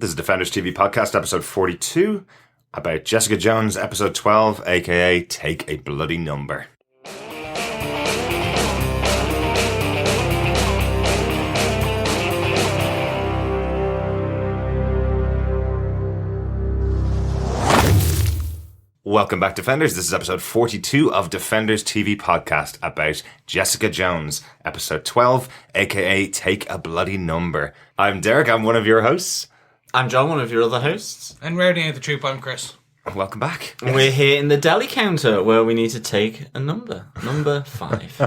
This is Defenders TV Podcast, episode 42, about Jessica Jones, episode 12, aka Take a Bloody Number. Welcome back, Defenders. This is episode 42 of Defenders TV Podcast about Jessica Jones, episode 12, aka Take a Bloody Number. I'm Derek, I'm one of your hosts. I'm John, one of your other hosts. And rounding out the troop, I'm Chris. Welcome back. Yes. We're here in the deli counter where we need to take a number 5.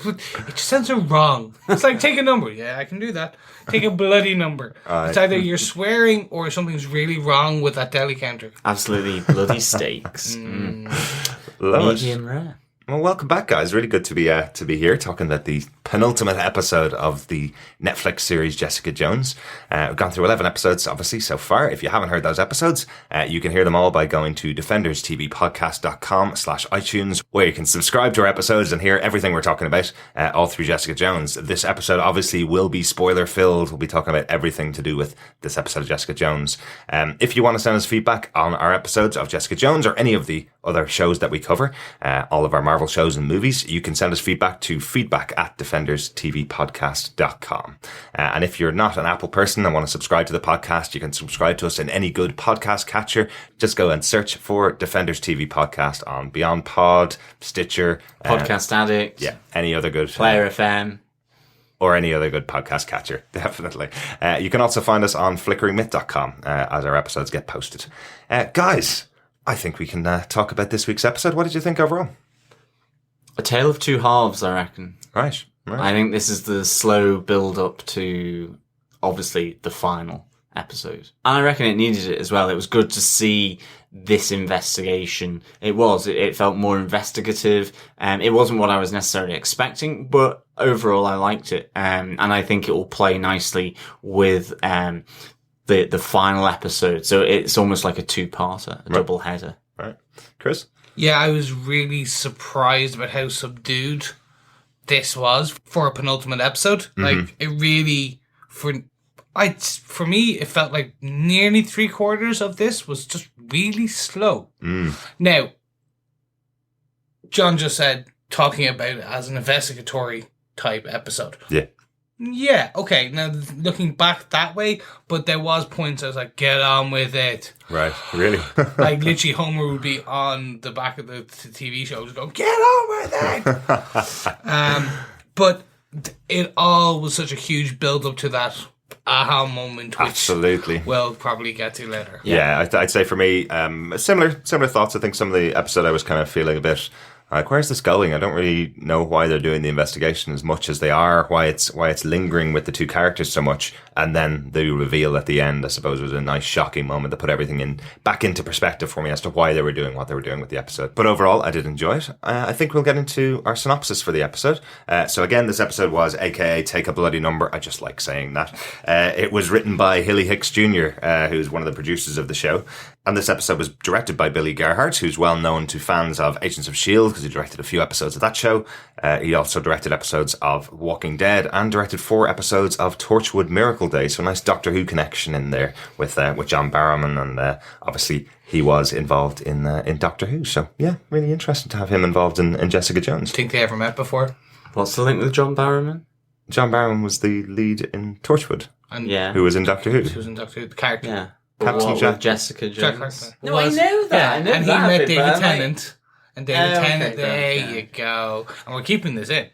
It just sounds so wrong. It's like, take a number. Yeah, I can do that. Take a bloody number. It's either you're swearing or something's really wrong with that deli counter. Absolutely bloody steaks. Medium rare. Well, welcome back, guys. Really good to be here talking about the penultimate episode of the Netflix series Jessica Jones. We've gone through 11 episodes, obviously, so far. If you haven't heard those episodes, you can hear them all by going to defenderstvpodcast.com/iTunes, where you can subscribe to our episodes and hear everything we're talking about all through Jessica Jones. This episode obviously will be spoiler-filled. We'll be talking about everything to do with this episode of Jessica Jones. If you want to send us feedback on our episodes of Jessica Jones or any of the other shows that we cover, all of our Marvel shows and movies, you can send us feedback to feedback@defenderstvpodcast.com. And if you're not an Apple person and want to subscribe to the podcast, you can subscribe to us in any good podcast catcher. Just go and search for Defenders TV Podcast on Beyond Pod, Stitcher, Podcast Addict. Yeah, any other good Player FM. Or any other good podcast catcher, definitely. You can also find us on flickeringmyth.com as our episodes get posted. Guys, I think we can talk about this week's episode. What did you think overall? A tale of two halves, I reckon. Right. I think this is the slow build-up to, obviously, the final episode. And I reckon it needed it as well. It was good to see this investigation. It felt more investigative. It wasn't what I was necessarily expecting, but overall I liked it. And I think it will play nicely with the final episode. So it's almost like a two-parter, a double header. Right. Chris? Yeah, I was really surprised about how subdued this was for a penultimate episode. Mm-hmm. Like, it really, for me, it felt like nearly 3/4 of this was just really slow. Now, John just said, talking about it as an investigatory type episode. Yeah, okay. Now, looking back that way, but there was points I was like, get on with it. Right, really? Like, literally, Homer would be on the back of the TV show just going, get on with it! But it all was such a huge build-up to that aha moment, which Absolutely. we'll probably get to later. Yeah, I'd say for me, similar thoughts. I think some of the episode I was kind of feeling a bit like, where's this going? I don't really know why they're doing the investigation as much as they are, why it's lingering with the two characters so much, and then the reveal at the end, I suppose, was a nice shocking moment that put everything back into perspective for me as to why they were doing what they were doing with the episode. But overall, I did enjoy it. I think we'll get into our synopsis for the episode. So again, this episode was aka Take a Bloody Number. I just like saying that. It was written by Hilly Hicks Jr., who's one of the producers of the show. And this episode was directed by Billy Gerhardt, who's well known to fans of Agents of S.H.I.E.L.D. because he directed a few episodes of that show. He also directed episodes of Walking Dead and directed 4 episodes of Torchwood Miracle Day. So a nice Doctor Who connection in there with John Barrowman, and obviously he was involved in Doctor Who. So yeah, really interesting to have him involved in Jessica Jones. Think they ever met before? What's the link with John Barrowman? John Barrowman was the lead in Torchwood. And who was in Doctor Who. Who was in Doctor Who, the character. Yeah. Captain Jack. Jessica Jones. No, Was. I know that. Yeah, I know and that he met bit, David but Tennant. And David Tennant, okay, there okay. you go. And we're keeping this in.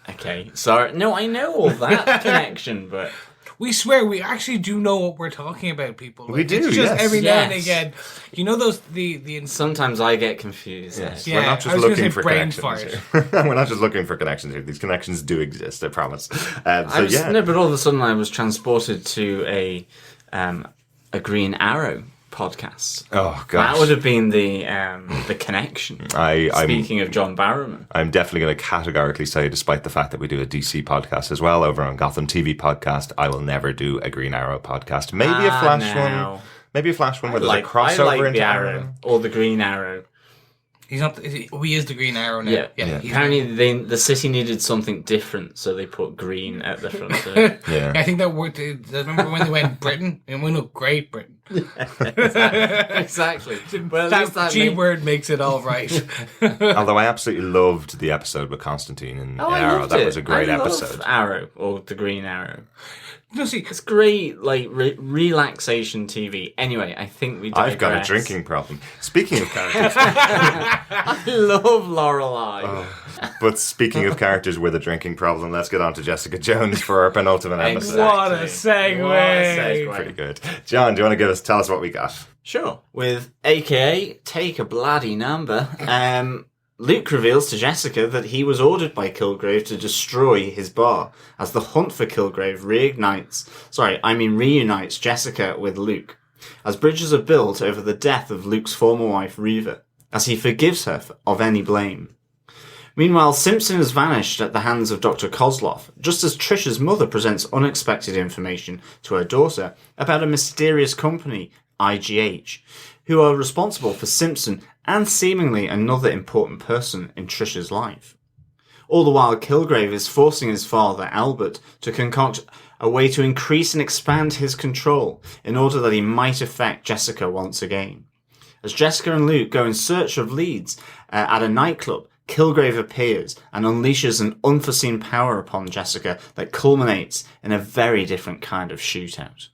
Okay, sorry. No, I know all that connection, but We swear we actually do know what we're talking about, people. We do, It's just yes. every now and Yes. again. You know those the sometimes I get confused. Yes. Yeah, We're not just I was gonna looking say for brain connections fart. here. We're not just looking for connections here. These connections do exist, I promise. No, but all of a sudden I was transported to a Green Arrow podcast. Oh gosh, That would have been the connection. Speaking of John Barrowman, I'm definitely going to categorically say, despite the fact that we do a DC podcast as well over on Gotham TV podcast, I will never do a Green Arrow podcast. Maybe a Flash one. Maybe a Flash one where there's a crossover I like into the Arrow or the Green Arrow. He's not. He is the Green Arrow now. Yeah. He's Apparently, the city needed something different, so they put green at the front. Yeah. I think that worked. I remember when they went Britain and went up Great Britain. Exactly. Well, That G word makes it all right. Although I absolutely loved the episode with Constantine and I Arrow. loved That it. was a great I love episode. Arrow, or the Green Arrow. No, see, It's great, like, relaxation TV. Anyway, I think we digress. I've got a drinking problem. Speaking of characters, I love Lorelai. but speaking of characters with a drinking problem, let's get on to Jessica Jones for our penultimate episode. Exactly. what a segue. What a segue. Pretty good. John, do you want to tell us what we got? Sure. With AKA, take a bloody number. Luke reveals to Jessica that he was ordered by Kilgrave to destroy his bar, as the hunt for Kilgrave reunites Jessica with Luke, as bridges are built over the death of Luke's former wife Reva, as he forgives her of any blame. Meanwhile, Simpson has vanished at the hands of Dr. Kozlov, just as Trisha's mother presents unexpected information to her daughter about a mysterious company, I.G.H., who are responsible for Simpson and seemingly another important person in Trisha's life. All the while, Kilgrave is forcing his father, Albert, to concoct a way to increase and expand his control in order that he might affect Jessica once again. As Jessica and Luke go in search of leads at a nightclub, Kilgrave appears and unleashes an unforeseen power upon Jessica that culminates in a very different kind of shootout.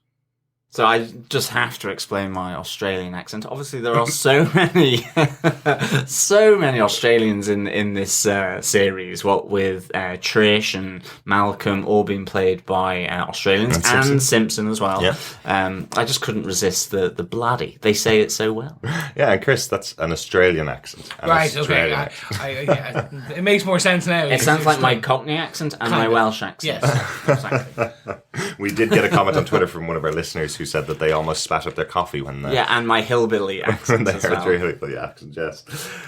So I just have to explain my Australian accent. Obviously, there are so many Australians in this series. What with Trish and Malcolm all being played by Australians and Simpson as well. Yeah. I just couldn't resist the bloody. They say it so well. Yeah, and Chris, that's an Australian accent. Right, okay. It makes more sense now. It sounds like my Cockney accent and my Welsh accent. Yes, exactly. We did get a comment on Twitter from one of our listeners who said that they almost spat up their coffee when and my hillbilly when accent they as heard well. your hillbilly accent, yes.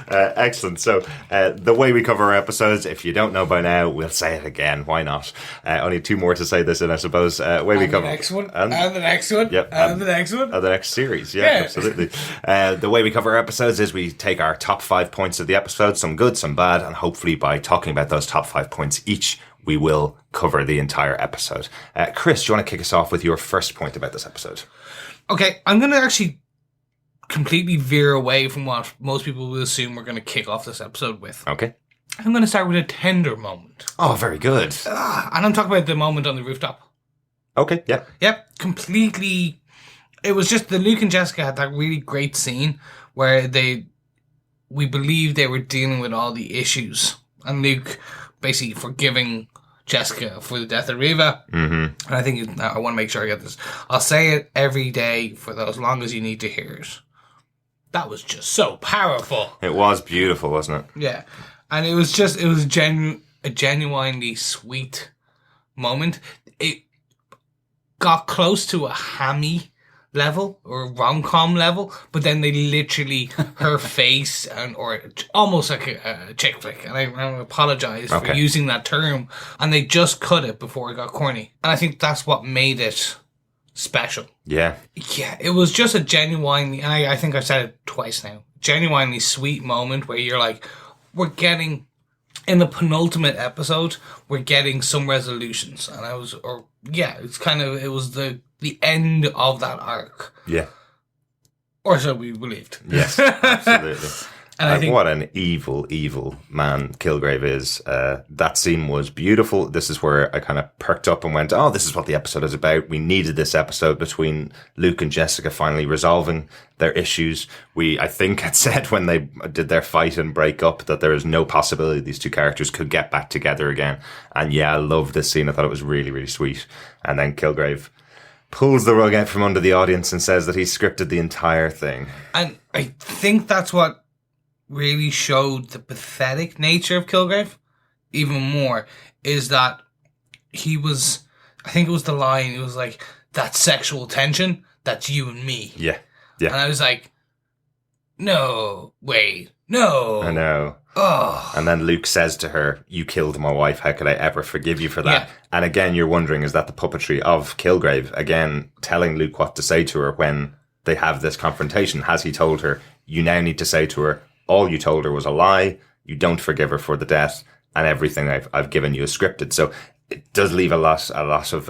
Excellent. So, the way we cover our episodes, if you don't know by now, we'll say it again. Why not? Only two more to say this in, I suppose. Way we cover The next one, and the next one, Yep, and the next one. the next series, yeah. Absolutely. The way we cover our episodes is we take our top 5 points of the episode, some good, some bad, and hopefully by talking about those top 5 points each, we will cover the entire episode. Chris, do you want to kick us off with your first point about this episode? Okay, I'm going to actually completely veer away from what most people will assume we're going to kick off this episode with. Okay. I'm going to start with a tender moment. Oh, very good. And I'm talking about the moment on the rooftop. Okay, yeah. Yep, completely. It was just the Luke and Jessica had that really great scene where we believed they were dealing with all the issues. And Luke basically forgiving Jessica for the death of Reva. Mm-hmm. And I think I want to make sure I get this. I'll say it every day for as long as you need to hear it. That was just so powerful. It was beautiful, wasn't it? Yeah. And it was a genuinely sweet moment. It got close to a hammy level or a rom-com level, but then they literally, her face or almost like a chick flick, and I apologize for using that term, and they just cut it before it got corny. And I think that's what made it special. Yeah. Yeah, it was just a genuinely, and I think I've said it twice now, genuinely sweet moment where you're like, we're getting, in the penultimate episode, we're getting some resolutions. And it was the end of that arc. Yeah. Or so we believed. Yes, absolutely. And I think what an evil, evil man Kilgrave is. That scene was beautiful. This is where I kind of perked up and went, oh, this is what the episode is about. We needed this episode between Luke and Jessica finally resolving their issues. I think had said when they did their fight and break up that there is no possibility these two characters could get back together again. And yeah, I loved this scene. I thought it was really, really sweet. And then Kilgrave pulls the rug out from under the audience and says that he scripted the entire thing. And I think that's what really showed the pathetic nature of Kilgrave even more, is that he was, I think it was the line, it was like, that sexual tension, that's you and me. Yeah. Yeah. And I was like, no, wait, no. I know. Oh. And then Luke says to her, you killed my wife, how could I ever forgive you for that? Yeah. And again, you're wondering, is that the puppetry of Kilgrave? Again, telling Luke what to say to her when they have this confrontation. Has he told her, you now need to say to her, all you told her was a lie. You don't forgive her for the death, and everything I've given you is scripted. So it does leave a lot of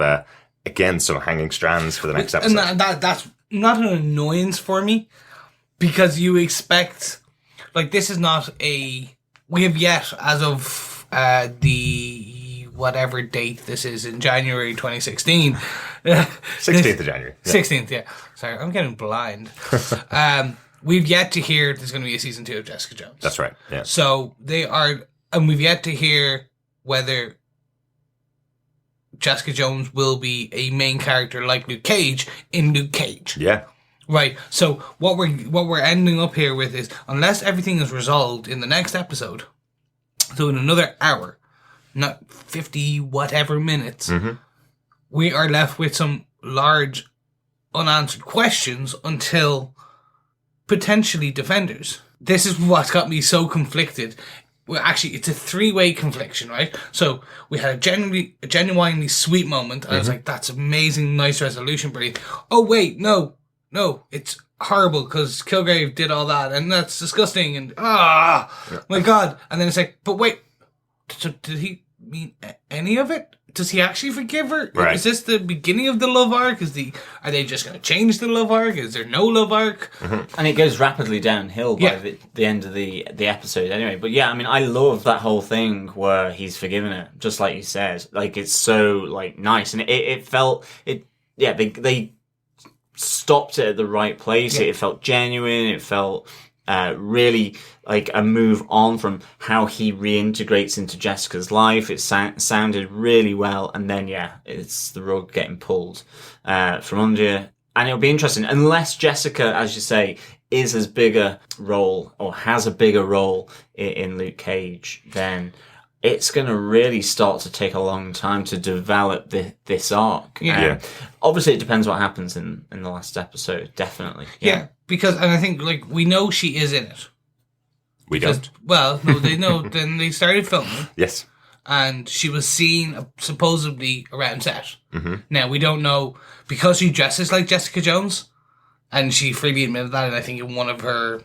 again some hanging strands for the next episode. And that's not an annoyance for me, because you expect, like, this is not we have yet, as of the whatever date this is in January 2016. 16th of January. Yeah. 16th, yeah. Sorry, I'm getting blind. We've yet to hear there's going to be a season 2 of Jessica Jones. That's right, yeah. So and we've yet to hear whether Jessica Jones will be a main character like Luke Cage in Luke Cage. Yeah. Right. So what we're ending up here with is, unless everything is resolved in the next episode, so in another hour, not 50 whatever minutes, we are left with some large unanswered questions until potentially Defenders. This is what's got me so conflicted. Well, actually, it's a 3-way confliction, right? So we had a genuinely sweet moment, and I was like, that's amazing, nice resolution, brilliant. Oh, wait, no, it's horrible because Kilgrave did all that, and that's disgusting, and my God. And then it's like, but wait, so did he mean any of it? Does he actually forgive her? Right. Is this the beginning of the love arc? Are they just going to change the love arc? Is there no love arc? And it goes rapidly downhill by the end of the episode anyway. But yeah, I mean, I love that whole thing where he's forgiven her, just like you said. Like, it's so, like, nice. And it felt, they stopped it at the right place. Yeah. It felt genuine. It felt really like a move on from how he reintegrates into Jessica's life. It sounded really well, and then it's the rug getting pulled from under you. And it'll be interesting, unless Jessica, as you say, is as big a role or has a bigger role in Luke Cage, then it's going to really start to take a long time to develop this arc. Yeah. Obviously, it depends what happens in the last episode, definitely. Yeah, because, and I think, like, we know she is in it. We don't. Well, no, they know. Then they started filming. Yes. And she was seen supposedly around set. Now, we don't know, because she dresses like Jessica Jones, and she freely admitted that, and I think in one of her,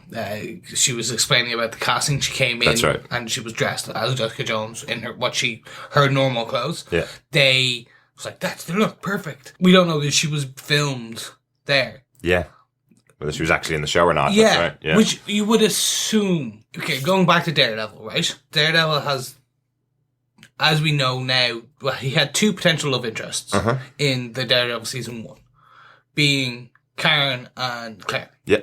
she was explaining about the casting, she came in, that's right, and she was dressed as Jessica Jones in her normal clothes. Yeah. They was like, that's the look, perfect. We don't know that she was filmed there. Yeah. Whether she was actually in the show or not. Yeah. That's right. Yeah. Which you would assume. Okay, going back to Daredevil, right? Daredevil has, as we know now, well, he had 2 potential love interests in the Daredevil season 1, being Karen and Claire. Yeah.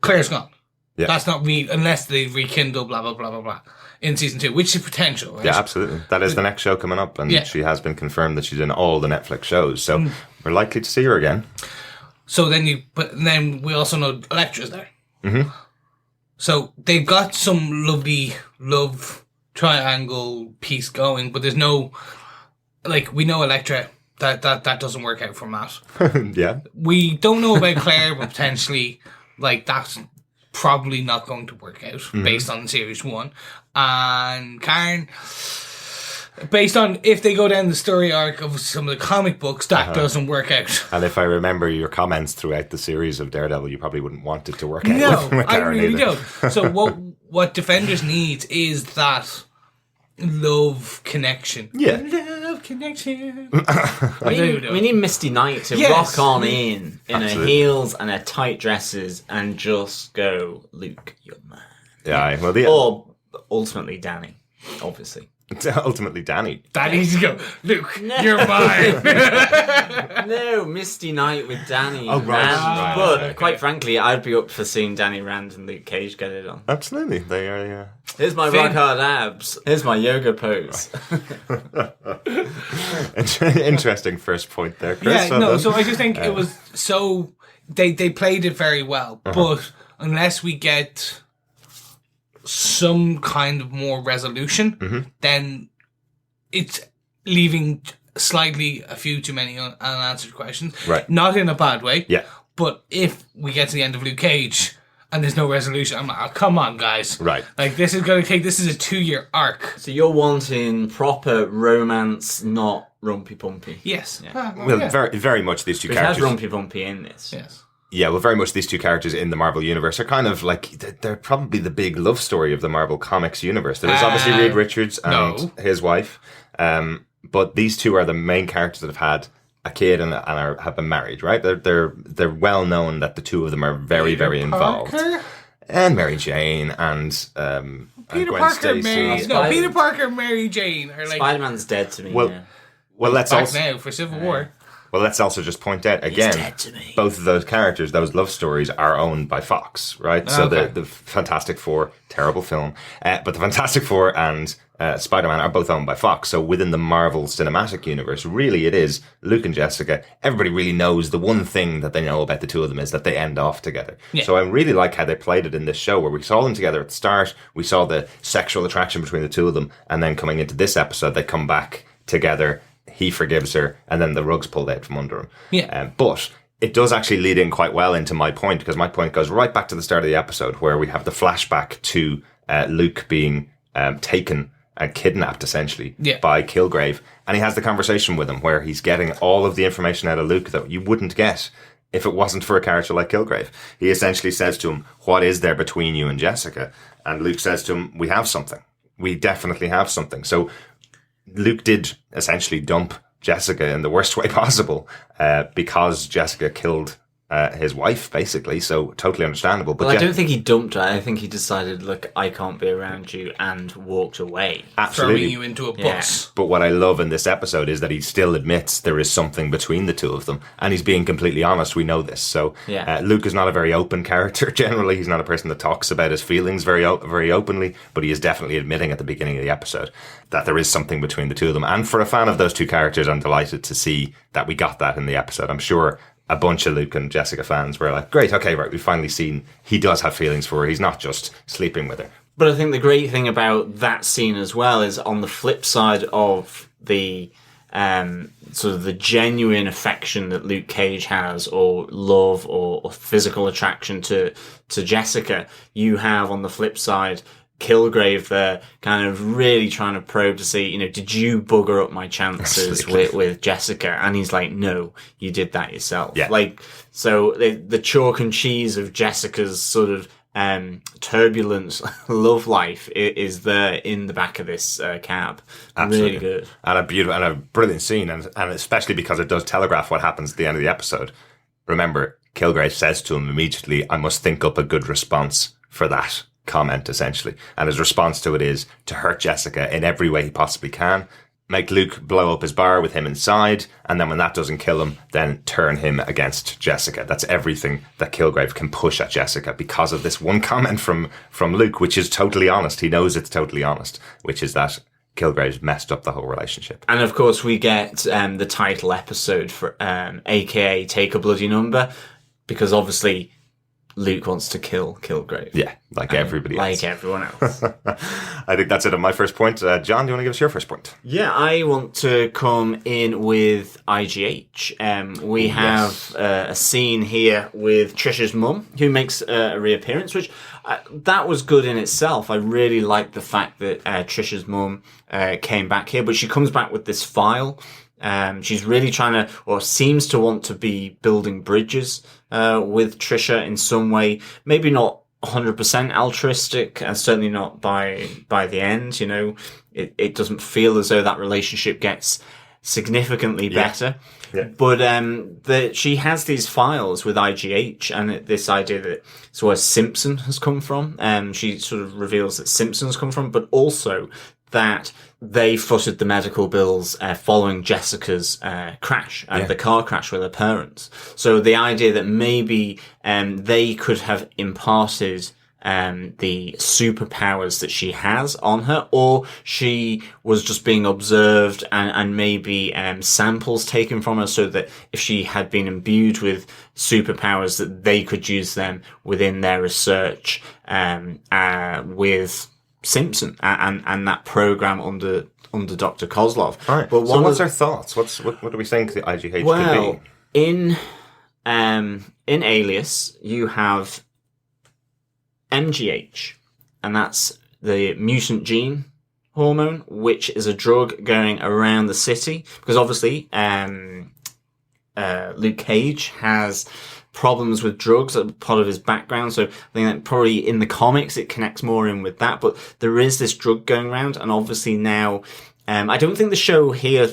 Claire's gone. Yeah. That's not unless they rekindle blah, blah, blah, blah, blah, in season 2, which is potential, right? Yeah, absolutely. That is the next show coming up, and she has been confirmed that she's in all the Netflix shows, so we're likely to see her again. So then we also know Elektra's there. So they've got some lovely love triangle piece going, but there's no, like, we know Elektra, that doesn't work out for Matt. Yeah. We don't know about Claire, but potentially, like, that's probably not going to work out based on series 1. And Karen, based on if they go down the story arc of some of the comic books, that doesn't work out. And if I remember your comments throughout the series of Daredevil, you probably wouldn't want it to work out. No, with I Karen really either. don't. So what Defenders needs is that love connection. Yeah. Love connection. We need Misty Knight to rock on in her heels and her tight dresses and just go, Luke, you're man. Yeah, well, or ultimately Danny, obviously. Ultimately Danny. Danny's go, Luke, you're mine. No, Misty Knight with Danny. Oh, right. But quite frankly, I'd be up for seeing Danny Rand and Luke Cage get it on. Absolutely. They are, yeah. Here's my rock hard abs. Here's my yoga pose. Interesting first point there, Chris. Yeah, no, so I just think it was so... They played it very well, but unless we get some kind of more resolution, then it's leaving slightly a few too many unanswered questions. Right. Not in a bad way. Yeah. But if we get to the end of Luke Cage and there's no resolution, I'm like, oh, come on, guys. Right. Like, this is a 2-year arc. So you're wanting proper romance, not rumpy pumpy. Yes. Yeah. Well, very, very much these two But it has characters. rumpy bumpy in this. Yes. Yeah, well, very much these two characters in the Marvel universe are kind of like, they're probably the big love story of the Marvel Comics universe. There is obviously Reed Richards and his wife, but these two are the main characters that have had a kid and have been married, right? They're well known that the two of them are very, very involved. And Mary Jane and Peter Gwen Parker, Stacy. Peter Parker, and Mary Jane are like Spider-Man's dead to me. Well, let's back also now for Civil War. Well, let's also just point out again, both of those characters, those love stories, are owned by Fox, right? So the Fantastic Four, terrible film, but the Fantastic Four and Spider-Man are both owned by Fox. So within the Marvel Cinematic Universe, really it is Luke and Jessica. Everybody really knows the one thing that they know about the two of them is that they end off together. Yeah. So I really like how they played it in this show, where we saw them together at the start. We saw the sexual attraction between the two of them, and then coming into this episode, they come back together. He forgives her, and then the rug's pulled out from under him. Yeah. But it does actually lead in quite well into my point, because my point goes right back to the start of the episode, where we have the flashback to Luke being taken and kidnapped, essentially, by Kilgrave. And he has the conversation with him, where he's getting all of the information out of Luke that you wouldn't get if it wasn't for a character like Kilgrave. He essentially says to him, what is there between you and Jessica? And Luke says to him, we have something. We definitely have something. So Luke did essentially dump Jessica in the worst way possible because Jessica killed his wife, basically. So totally understandable. But I don't think he dumped her. I think he decided, look, I can't be around you, and walked away. Absolutely. Throwing you into a bus. But what I love in this episode is that he still admits there is something between the two of them, and he's being completely honest. We know this. So Luke is not a very open character generally. He's not a person that talks about his feelings very openly, but he is definitely admitting at the beginning of the episode that there is something between the two of them. And for a fan of those two characters, I'm delighted to see that we got that in the episode. I'm sure a bunch of Luke and Jessica fans were like, great, okay, right, we've finally seen he does have feelings for her. He's not just sleeping with her. But I think the great thing about that scene as well is, on the flip side of the sort of the genuine affection that Luke Cage has, or love, or physical attraction to Jessica, you have on the flip side Kilgrave there, kind of really trying to probe to see, did you bugger up my chances with Jessica? And he's like, no, you did that yourself. Yeah. Like, so the chalk and cheese of Jessica's sort of turbulent love life is there in the back of this cab. Absolutely. Really good. And a beautiful and a brilliant scene, and especially because it does telegraph what happens at the end of the episode. Remember, Kilgrave says to him immediately, I must think up a good response for that comment, essentially. And his response to it is to hurt Jessica in every way he possibly can, make Luke blow up his bar with him inside, and then when that doesn't kill him, then turn him against Jessica. That's everything that Kilgrave can push at Jessica because of this one comment from Luke, which is totally honest. He knows it's totally honest, which is that Kilgrave's messed up the whole relationship. And of course we get the title episode for aka Take a Bloody Number, because obviously Luke wants to kill Kilgrave. Yeah, like everybody else. Like everyone else. I think that's it on my first point. John, do you want to give us your first point? Yeah, I want to come in with I.G.H. We have a scene here with Trisha's mum, who makes a reappearance, which that was good in itself. I really liked the fact that Trisha's mum came back here, but she comes back with this file. She's really trying to, or seems to want to be building bridges with Trisha in some way. Maybe not 100% altruistic, and certainly not by the end. It doesn't feel as though that relationship gets significantly better. Yeah. But she has these files with I.G.H. and this idea that it's where Simpson has come from. She sort of reveals that Simpson's come from, but also that they footed the medical bills following Jessica's crash, the car crash with her parents. So the idea that maybe they could have imparted the superpowers that she has on her, or she was just being observed and maybe samples taken from her, so that if she had been imbued with superpowers, that they could use them within their research with Simpson and that program under Dr. Kozlov. All right. But what's our thoughts? What do we think the I.G.H. could be? In Alias, you have MGH, and that's the mutant gene hormone, which is a drug going around the city, because obviously Luke Cage has problems with drugs are part of his background. So I think that probably in the comics it connects more in with that. But there is this drug going around, and obviously now, I don't think the show here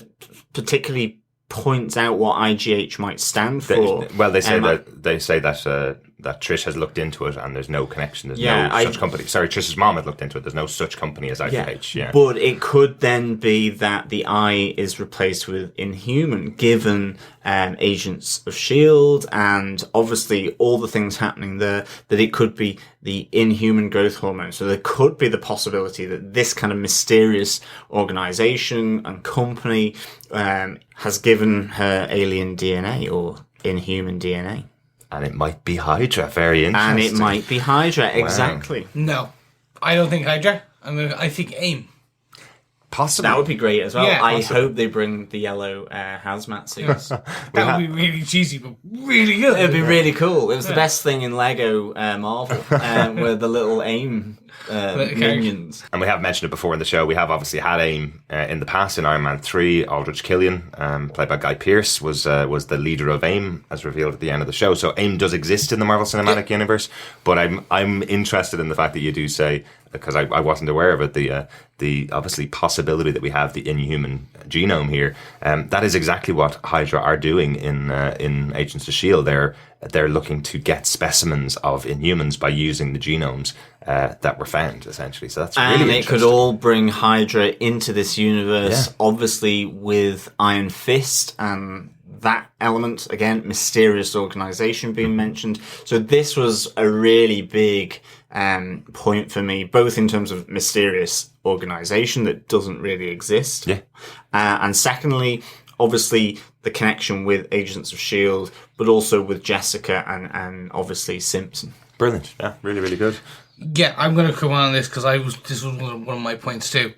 particularly points out what I.G.H might stand for. Well, they say that Trish has looked into it, and there's no connection. There's no such company. Sorry, Trish's mom had looked into it. There's no such company as I.G.H. Yeah. But it could then be that the I is replaced with Inhuman, given Agents of S.H.I.E.L.D. and obviously all the things happening there, that it could be the Inhuman growth hormone. So there could be the possibility that this kind of mysterious organization and company has given her alien DNA or Inhuman DNA. And it might be Hydra. Very interesting. And it might be Hydra, exactly. Wow. No, I don't think Hydra. I think AIM. Possibly. That would be great as well. Yeah, I hope they bring the yellow hazmat suits. That would be really cheesy, but really good. It'd be really cool. It was the best thing in Lego Marvel, with the little AIM minions. And we have mentioned it before in the show. We have obviously had AIM in the past in Iron Man 3. Aldrich Killian, played by Guy Pearce, was the leader of AIM, as revealed at the end of the show. So AIM does exist in the Marvel Cinematic Universe, but I'm interested in the fact that you do say, because I wasn't aware of it, the obviously possibility that we have the Inhuman genome here. That is exactly what Hydra are doing in Agents of S.H.I.E.L.D. They're looking to get specimens of Inhumans by using the genomes that were found, essentially. So that's really interesting. And it could all bring Hydra into this universe, obviously with Iron Fist and that element, again, mysterious organization being mentioned. So this was a really big point for me, both in terms of mysterious organization that doesn't really exist. Yeah. And secondly, obviously the connection with Agents of S.H.I.E.L.D., but also with Jessica and obviously Simpson. Brilliant. Yeah, really, really good. Yeah, I'm going to come on this because this was one of my points too.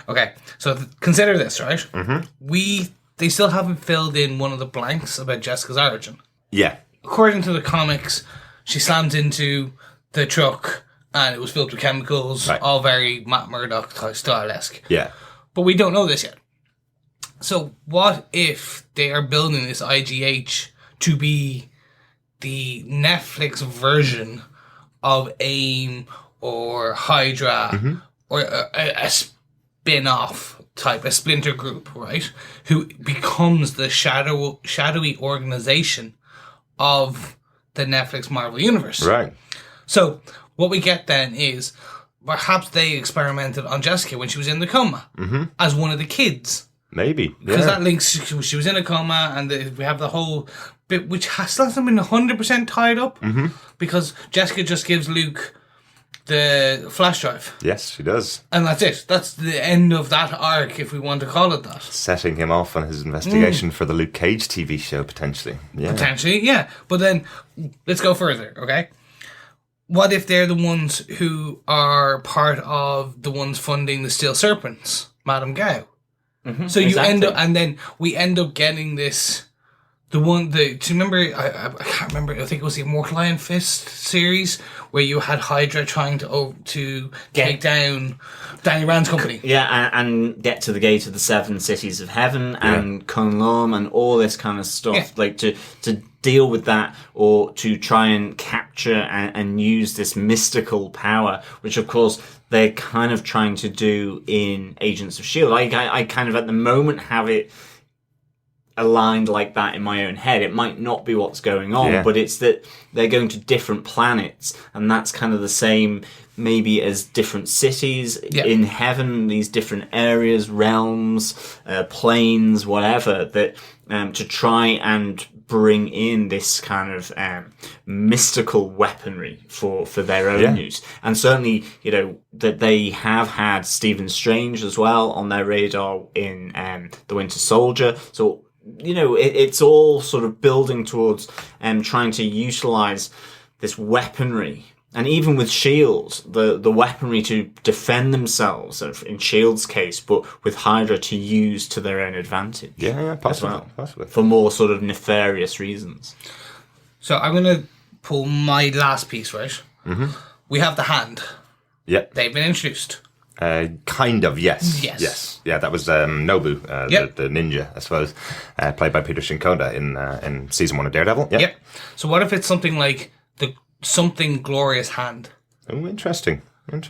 Okay, so consider this, right? Mm-hmm. They still haven't filled in one of the blanks about Jessica's origin. Yeah. According to the comics, she slammed into the truck and it was filled with chemicals, all very Matt Murdock style-esque. Yeah. But we don't know this yet. So what if they are building this I.G.H to be the Netflix version of AIM or Hydra or a spin-off type, a splinter group, right? Who becomes the shadowy organization of the Netflix Marvel Universe. Right. So what we get then is perhaps they experimented on Jessica when she was in the coma as one of the kids. Maybe. Because that links, she was in a coma and we have the whole bit which hasn't been 100% tied up because Jessica just gives Luke the flash drive. Yes, she does. And that's it. That's the end of that arc, if we want to call it that. Setting him off on his investigation for the Luke Cage TV show, potentially. Yeah. Potentially, yeah. But then, let's go further, okay? What if they're the ones who are part of the ones funding the Steel Serpents, Madame Gao? So you end up, and then we end up getting this. Do you remember? I can't remember. I think it was the Immortal Iron Fist series where you had Hydra trying to take down Danny Rand's company. Yeah, and get to the gate of the 7 cities of heaven and Kunlun and all this kind of stuff, like to deal with that or to try and capture and use this mystical power, which of course they're kind of trying to do in Agents of S.H.I.E.L.D. I kind of at the moment have it aligned like that in my own head. It might not be what's going on, but it's that they're going to different planets, and that's kind of the same maybe as different cities in heaven, these different areas, realms, planes, whatever, that to try and bring in this kind of mystical weaponry for their own use. And certainly, that they have had Stephen Strange as well on their radar in The Winter Soldier. So it's all sort of building towards trying to utilize this weaponry. And even with S.H.I.E.L.D., the weaponry to defend themselves, in S.H.I.E.L.D.'s case, but with Hydra to use to their own advantage. Yeah, possibly. For more sort of nefarious reasons. So I'm going to pull my last piece, right? We have the Hand. Yep. They've been introduced. Kind of, yes. Yes. Yeah, that was Nobu, Yep. the ninja, I suppose, played by Peter Shinkoda in season 1 of Daredevil. Yep. Yep. So what if it's something like the Something Glorious Hand? Oh, interesting.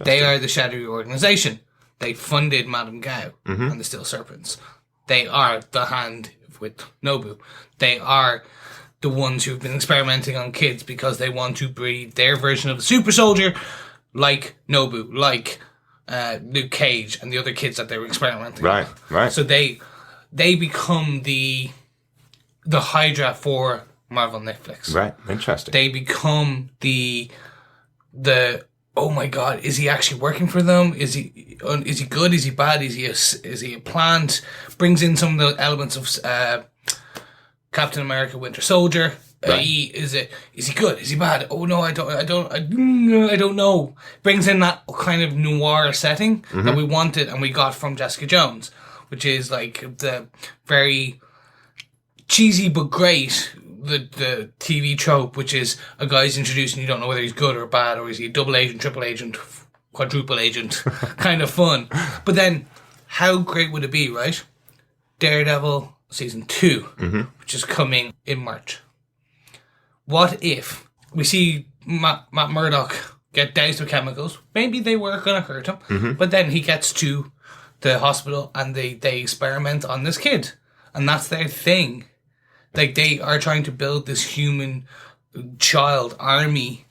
They are the shadowy organization. They funded Madame Gao and the Steel Serpents. They are the hand with Nobu. They are the ones who've been experimenting on kids because they want to breed their version of the super soldier, like Nobu, like Luke Cage and the other kids that they were experimenting on. Right. So they become the Hydra for Marvel Netflix. Right, interesting. They become the oh my god, is he actually working for them? Is he good? Is he bad? Is he a plant? Brings in some of the elements of Captain America: Winter Soldier. Right. Is he good? Is he bad? Oh no, I don't know. Brings in that kind of noir setting that we wanted and we got from Jessica Jones, which is like the very cheesy but great. The TV trope, which is a guy's introduced and you don't know whether he's good or bad, or is he a double agent, triple agent, quadruple agent, kind of fun. But then, how great would it be, right? Daredevil season 2, which is coming in March. What if we see Matt Murdock get doused with chemicals? Maybe they were going to hurt him, but then he gets to the hospital and they experiment on this kid, and that's their thing. Like, they are trying to build this human child army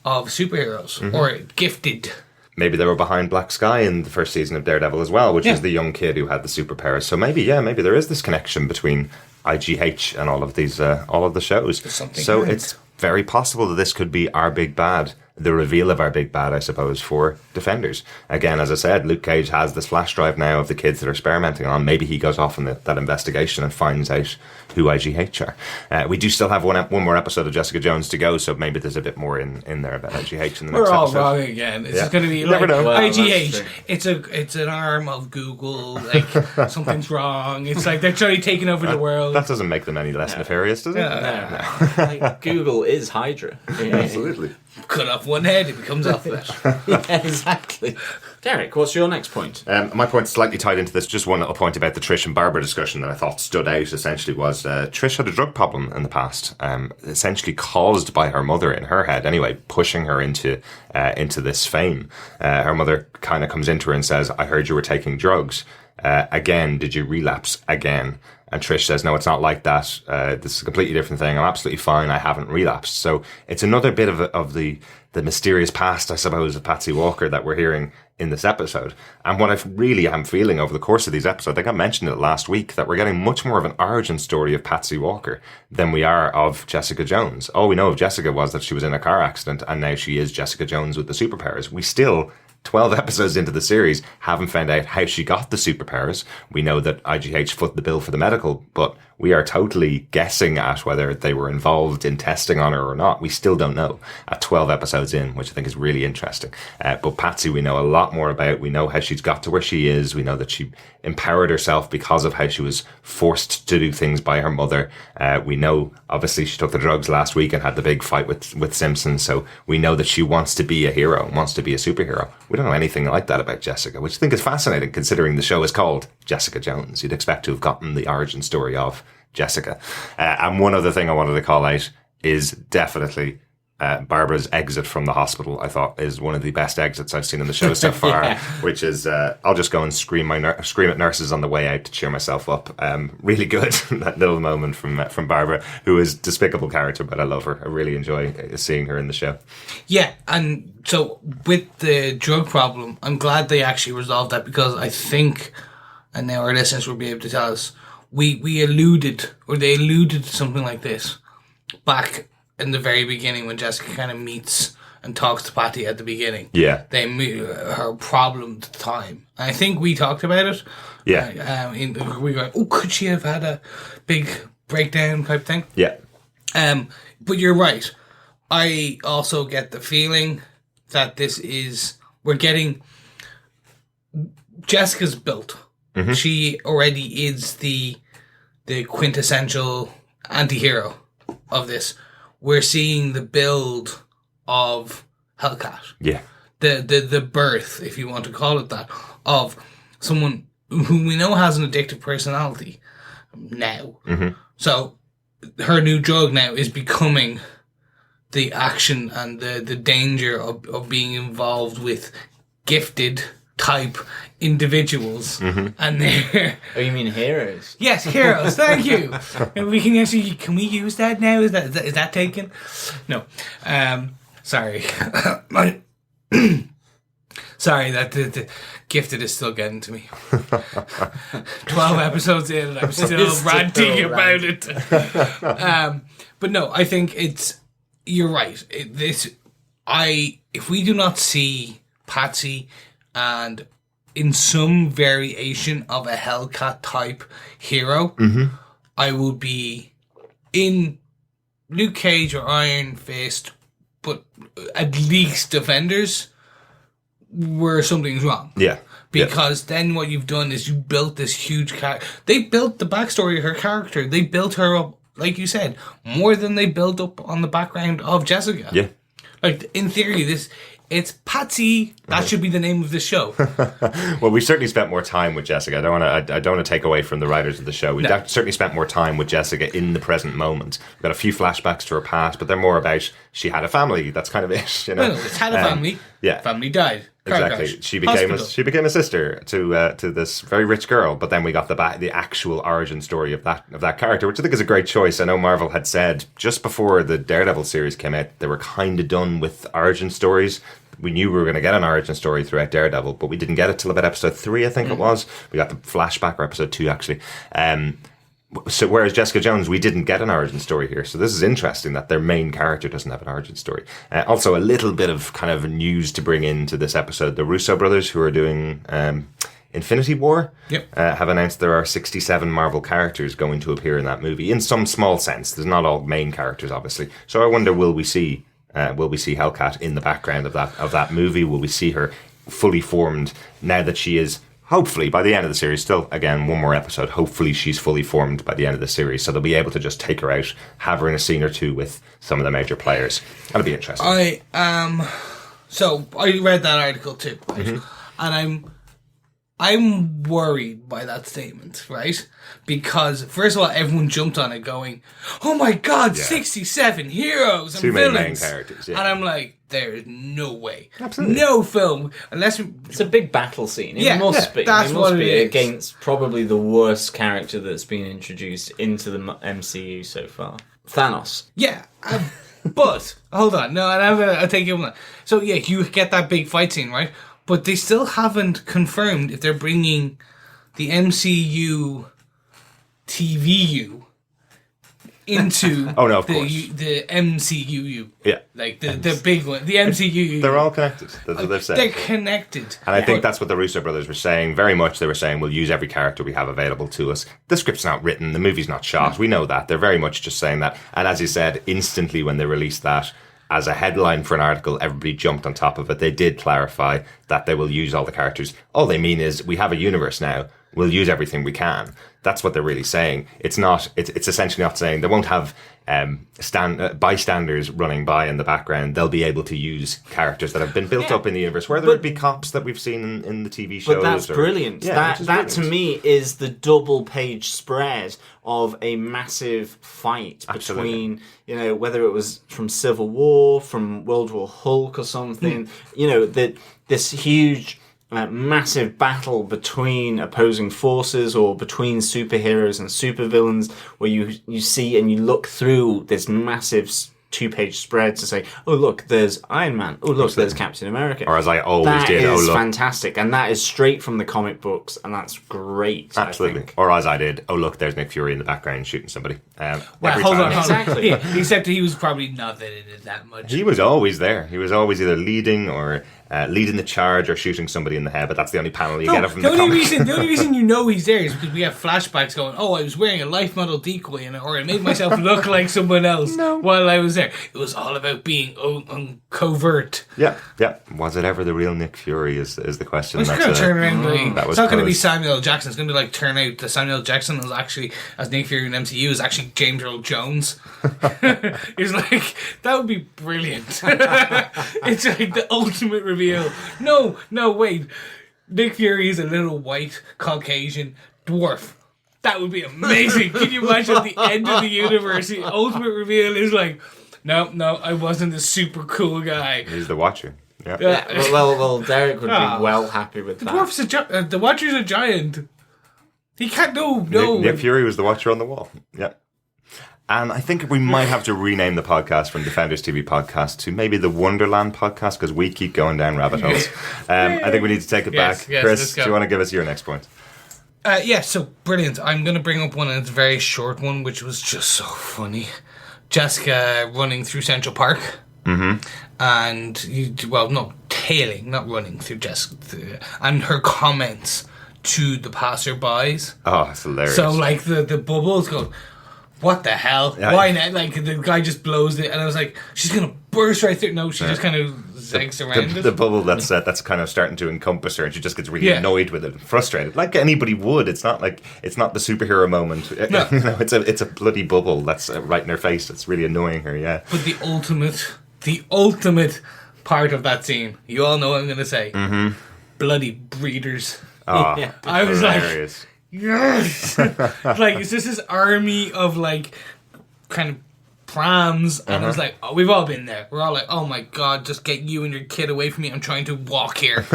of superheroes, or gifted. Maybe they were behind Black Sky in the first season of Daredevil as well, which is the young kid who had the superpowers. So maybe there is this connection between I.G.H. and all of these, all of the shows. So it's very possible that this could be our big bad, the reveal of our big bad, I suppose, for Defenders. Again, as I said, Luke Cage has this flash drive now of the kids that are experimenting on. Maybe he goes off on that investigation and finds out who I.G.H. are. We do still have one more episode of Jessica Jones to go, so maybe there's a bit more in there about I.G.H. in the next episode. We're all episode. wrong again. It's going to be like I.G.H. It's an arm of Google. Like, something's wrong. It's like they're trying to take over the world. That doesn't make them any less nefarious, does it? No. Like, Google is Hydra. Absolutely. Cut off one head, it becomes Alphabet. Yeah, exactly. Derek, what's your next point? My point's slightly tied into this. Just one little point about the Trish and Barbara discussion that I thought stood out, essentially, was Trish had a drug problem in the past, essentially caused by her mother, in her head anyway, pushing her into this fame. Her mother kind of comes into her and says, I heard you were taking drugs. Again, did you relapse again? And Trish says, no, it's not like that. This is a completely different thing. I'm absolutely fine. I haven't relapsed. So it's another bit of the mysterious past, I suppose, of Patsy Walker that we're hearing in this episode. And what I really am feeling over the course of these episodes, I think I mentioned it last week, that we're getting much more of an origin story of Patsy Walker than we are of Jessica Jones. All we know of Jessica was that she was in a car accident and now she is Jessica Jones with the superpowers. We still, 12 episodes into the series, haven't found out how she got the superpowers. We know that I.G.H. foot the bill for the medical, but we are totally guessing at whether they were involved in testing on her or not. We still don't know at 12 episodes in, which I think is really interesting. But Patsy, we know a lot more about. We know how she's got to where she is. We know that she empowered herself because of how she was forced to do things by her mother. We know, obviously, she took the drugs last week and had the big fight with Simpson. So we know that she wants to be a hero, wants to be a superhero. We don't know anything like that about Jessica, which I think is fascinating considering the show is called Jessica Jones. You'd expect to have gotten the origin story of Jessica. And one other thing I wanted to call out is definitely Barbara's exit from the hospital. I thought is one of the best exits I've seen in the show so far, which is I'll just go and scream at nurses on the way out to cheer myself up. Really good, that little moment from Barbara, who is a despicable character, but I love her. I really enjoy seeing her in the show. Yeah, and so with the drug problem, I'm glad they actually resolved that, because I think, and now our listeners will be able to tell us, they alluded to something like this back in the very beginning when Jessica kind of meets and talks to Patty at the beginning. Yeah. They her problem at the time. I think we talked about it. Yeah. We go, could she have had a big breakdown type thing? Yeah. But you're right. I also get the feeling that we're getting, Jessica's built. Mm-hmm. She already is the quintessential anti-hero of this. We're seeing the build of Hellcat. Yeah. the birth, if you want to call it that, of someone who we know has an addictive personality now. Mm-hmm. So her new drug now is becoming the action and the danger of being involved with gifted type individuals. Mm-hmm. And they're... Oh, you mean heroes? Yes, heroes, thank you. And we can actually... Can we use that now? Is that taken? No. Sorry. Sorry, that the gifted is still getting to me. 12 episodes in and I'm still ranting about it. But no, I think you're right. If we do not see Patsy and in some variation of a Hellcat type hero, Mm-hmm. I will be in Luke Cage or Iron Fist, but at least Defenders, where something's wrong. Yeah. Because then what you've done is you built this huge character. They built the backstory of her character. They built her up, like you said, more than they built up on the background of Jessica. Yeah. Like, in theory, it's Patsy. That should be the name of the show. Well, we certainly spent more time with Jessica. I don't want to take away from the writers of the show. We certainly spent more time with Jessica in the present moment. We've got a few flashbacks to her past, but they're more about she had a family. That's kind of it, you know. Well, it's had a family. Yeah. Family died. Car Exactly. crash. She Hospital. became a sister to this very rich girl, but then we got the actual origin story of that character, which I think is a great choice. I know Marvel had said just before the Daredevil series came out, they were kind of done with origin stories. We knew we were going to get an origin story throughout Daredevil, but we didn't get it till about episode 3, I think it was. We got the flashback, or episode 2 actually. So whereas Jessica Jones, we didn't get an origin story here. So this is interesting that their main character doesn't have an origin story. Also, a little bit of kind of news to bring into this episode. The Russo brothers, who are doing Infinity War, have announced there are 67 Marvel characters going to appear in that movie, in some small sense. There's not all main characters, obviously. So I wonder, will we see Hellcat in the background of that movie? Will we see her fully formed now that she is... Hopefully, by the end of the series, still, again, one more episode, hopefully she's fully formed by the end of the series, so they'll be able to just take her out, have her in a scene or two with some of the major players. That'll be interesting. So, I read that article too, right? Mm-hmm. And I'm worried by that statement, right? Because, first of all, everyone jumped on it going, oh my god, 67 heroes and Too villains. many main characters, yeah. And I'm like, there's no way. Absolutely. No film, unless... It's a big battle scene. It Yeah, must be. that's it what must be it is. against probably the worst character that's been introduced into the MCU so far. Thanos. Yeah, but, hold on, no, I'll take you on that. So, yeah, you get that big fight scene, right? But they still haven't confirmed if they're bringing the MCU TVU into of course. the MCUU. Yeah. Like the big one, the MCUU. They're all connected. That's what they've said. They're connected. And I think that's what the Russo brothers were saying. Very much they were saying, we'll use every character we have available to us. The script's not written. The movie's not shot. We know that. They're very much just saying that. And as you said, instantly when they released that as a headline for an article, everybody jumped on top of it. They did clarify that they will use all the characters. All they mean is, we have a universe now. We'll use everything we can. That's what they're really saying. It's essentially not saying they won't have bystanders running by in the background. They'll be able to use characters that have been built up in the universe, whether it be cops that we've seen in the TV shows. But that's brilliant. That brilliant. To me is the double page spread of a massive fight between, whether it was from Civil War, from World War Hulk or something, this huge... massive battle between opposing forces or between superheroes and supervillains, where you see and you look through this massive 2-page spread to say, oh look, there's Iron Man, oh look, there's Captain America. Or as I always did, that is look. fantastic, and that is straight from the comic books, and that's great. Absolutely. I think. Or as I did, oh look, there's Nick Fury in the background shooting somebody. Hold on. Exactly. Yeah, except he was probably not in it that much. He was always there. He was always either leading or leading the charge or shooting somebody in the head, but that's the only panel you get from the comic. The only reason you know he's there is because we have flashbacks going, oh, I was wearing a life model decoy or I made myself look like someone else while I was there. It was all about being covert. Yeah. Was it ever the real Nick Fury? Is the question. It's going to turn around. It's not going to be Samuel L. Jackson. It's going to be turn out that Samuel L. Jackson is actually, as Nick Fury in MCU, is actually James Earl Jones. It's that would be brilliant. It's the ultimate reveal. No, wait. Nick Fury is a little white Caucasian dwarf. That would be amazing. Can you imagine at the end of the universe, the ultimate reveal is no, I wasn't a super cool guy. He's the Watcher. Yeah. Well, Derek would be well happy with that. Dwarf's the Watcher's a giant. He can't. No. Nick Fury was the Watcher on the wall. Yeah. And I think we might have to rename the podcast from Defenders TV Podcast to maybe the Wonderland Podcast, because we keep going down rabbit holes. I think we need to take it back. Yes, Chris, do you want to give us your next point? So brilliant. I'm going to bring up one, and it's a very short one, which was just so funny. Jessica running through Central Park. Mm-hmm. And, not running through Jessica. And her comments to the passerbys. Oh, it's hilarious. So, the bubbles go, what the hell? Yeah. Why not? The guy just blows it, and I was like, she's going to burst right through. No, she just kind of zags around it. The bubble that's kind of starting to encompass her, and she just gets really annoyed with it and frustrated, like anybody would. It's not the superhero moment. No. It's a bloody bubble that's right in her face. It's really annoying her. Yeah. But the ultimate part of that scene, you all know what I'm going to say. Mm-hmm. Bloody breeders. Oh, yeah. I was hilarious. Yes. It's just this army of kind of prams, and it's we've all been there. We're all oh my god, just get you and your kid away from me. I'm trying to walk here.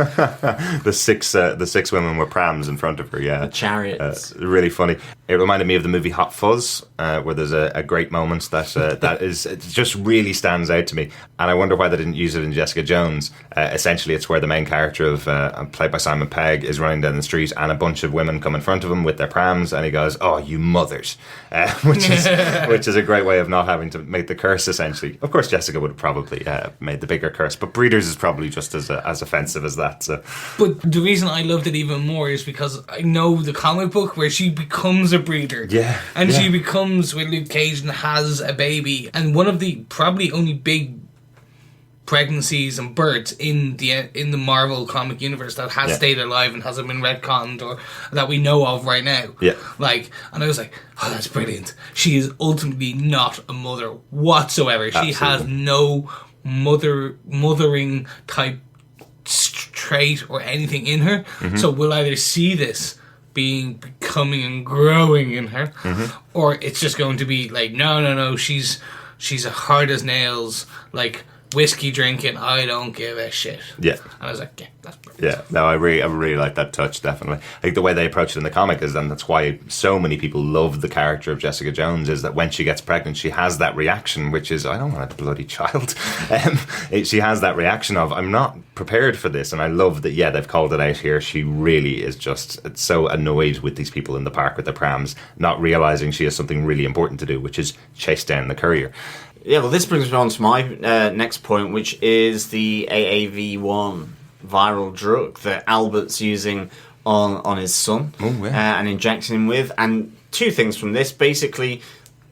the six women were prams in front of her. Yeah, the chariots. Really funny. It reminded me of the movie Hot Fuzz, where there's a great moment that it just really stands out to me, and I wonder why they didn't use it in Jessica Jones. Essentially, it's where the main character of played by Simon Pegg is running down the street, and a bunch of women come in front of him with their prams, and he goes, "Oh, you mothers," which is a great way of not having to make the curse. Essentially, of course, Jessica would have probably made the bigger curse, but breeders is probably just as offensive as that. So. But the reason I loved it even more is because I know the comic book where she becomes a breeder. Yeah. And she becomes with Luke Cage and has a baby. And one of the probably only big pregnancies and births in the Marvel comic universe that has stayed alive and hasn't been retconned or that we know of right now. Yeah. And I was like, oh, that's brilliant. She is ultimately not a mother whatsoever. Absolutely. She has no mothering type trait or anything in her. Mm-hmm. So we'll either see this becoming and growing in her, or it's just going to be no, she's a hard as nails, whiskey drinking, I don't give a shit. Yeah. And I was like, yeah, that's perfect. Yeah, no, I really like that touch, definitely. I think the way they approach it in the comic is, and that's why so many people love the character of Jessica Jones, is that when she gets pregnant, she has that reaction, which is, I don't want a bloody child. She has that reaction of, I'm not prepared for this, and I love that, they've called it out here. She really is just so annoyed with these people in the park with their prams, not realising she has something really important to do, which is chase down the courier. Yeah, well, this brings me on to my next point, which is the AAV1 viral drug that Albert's using on his son and injecting him with. And two things from this. Basically,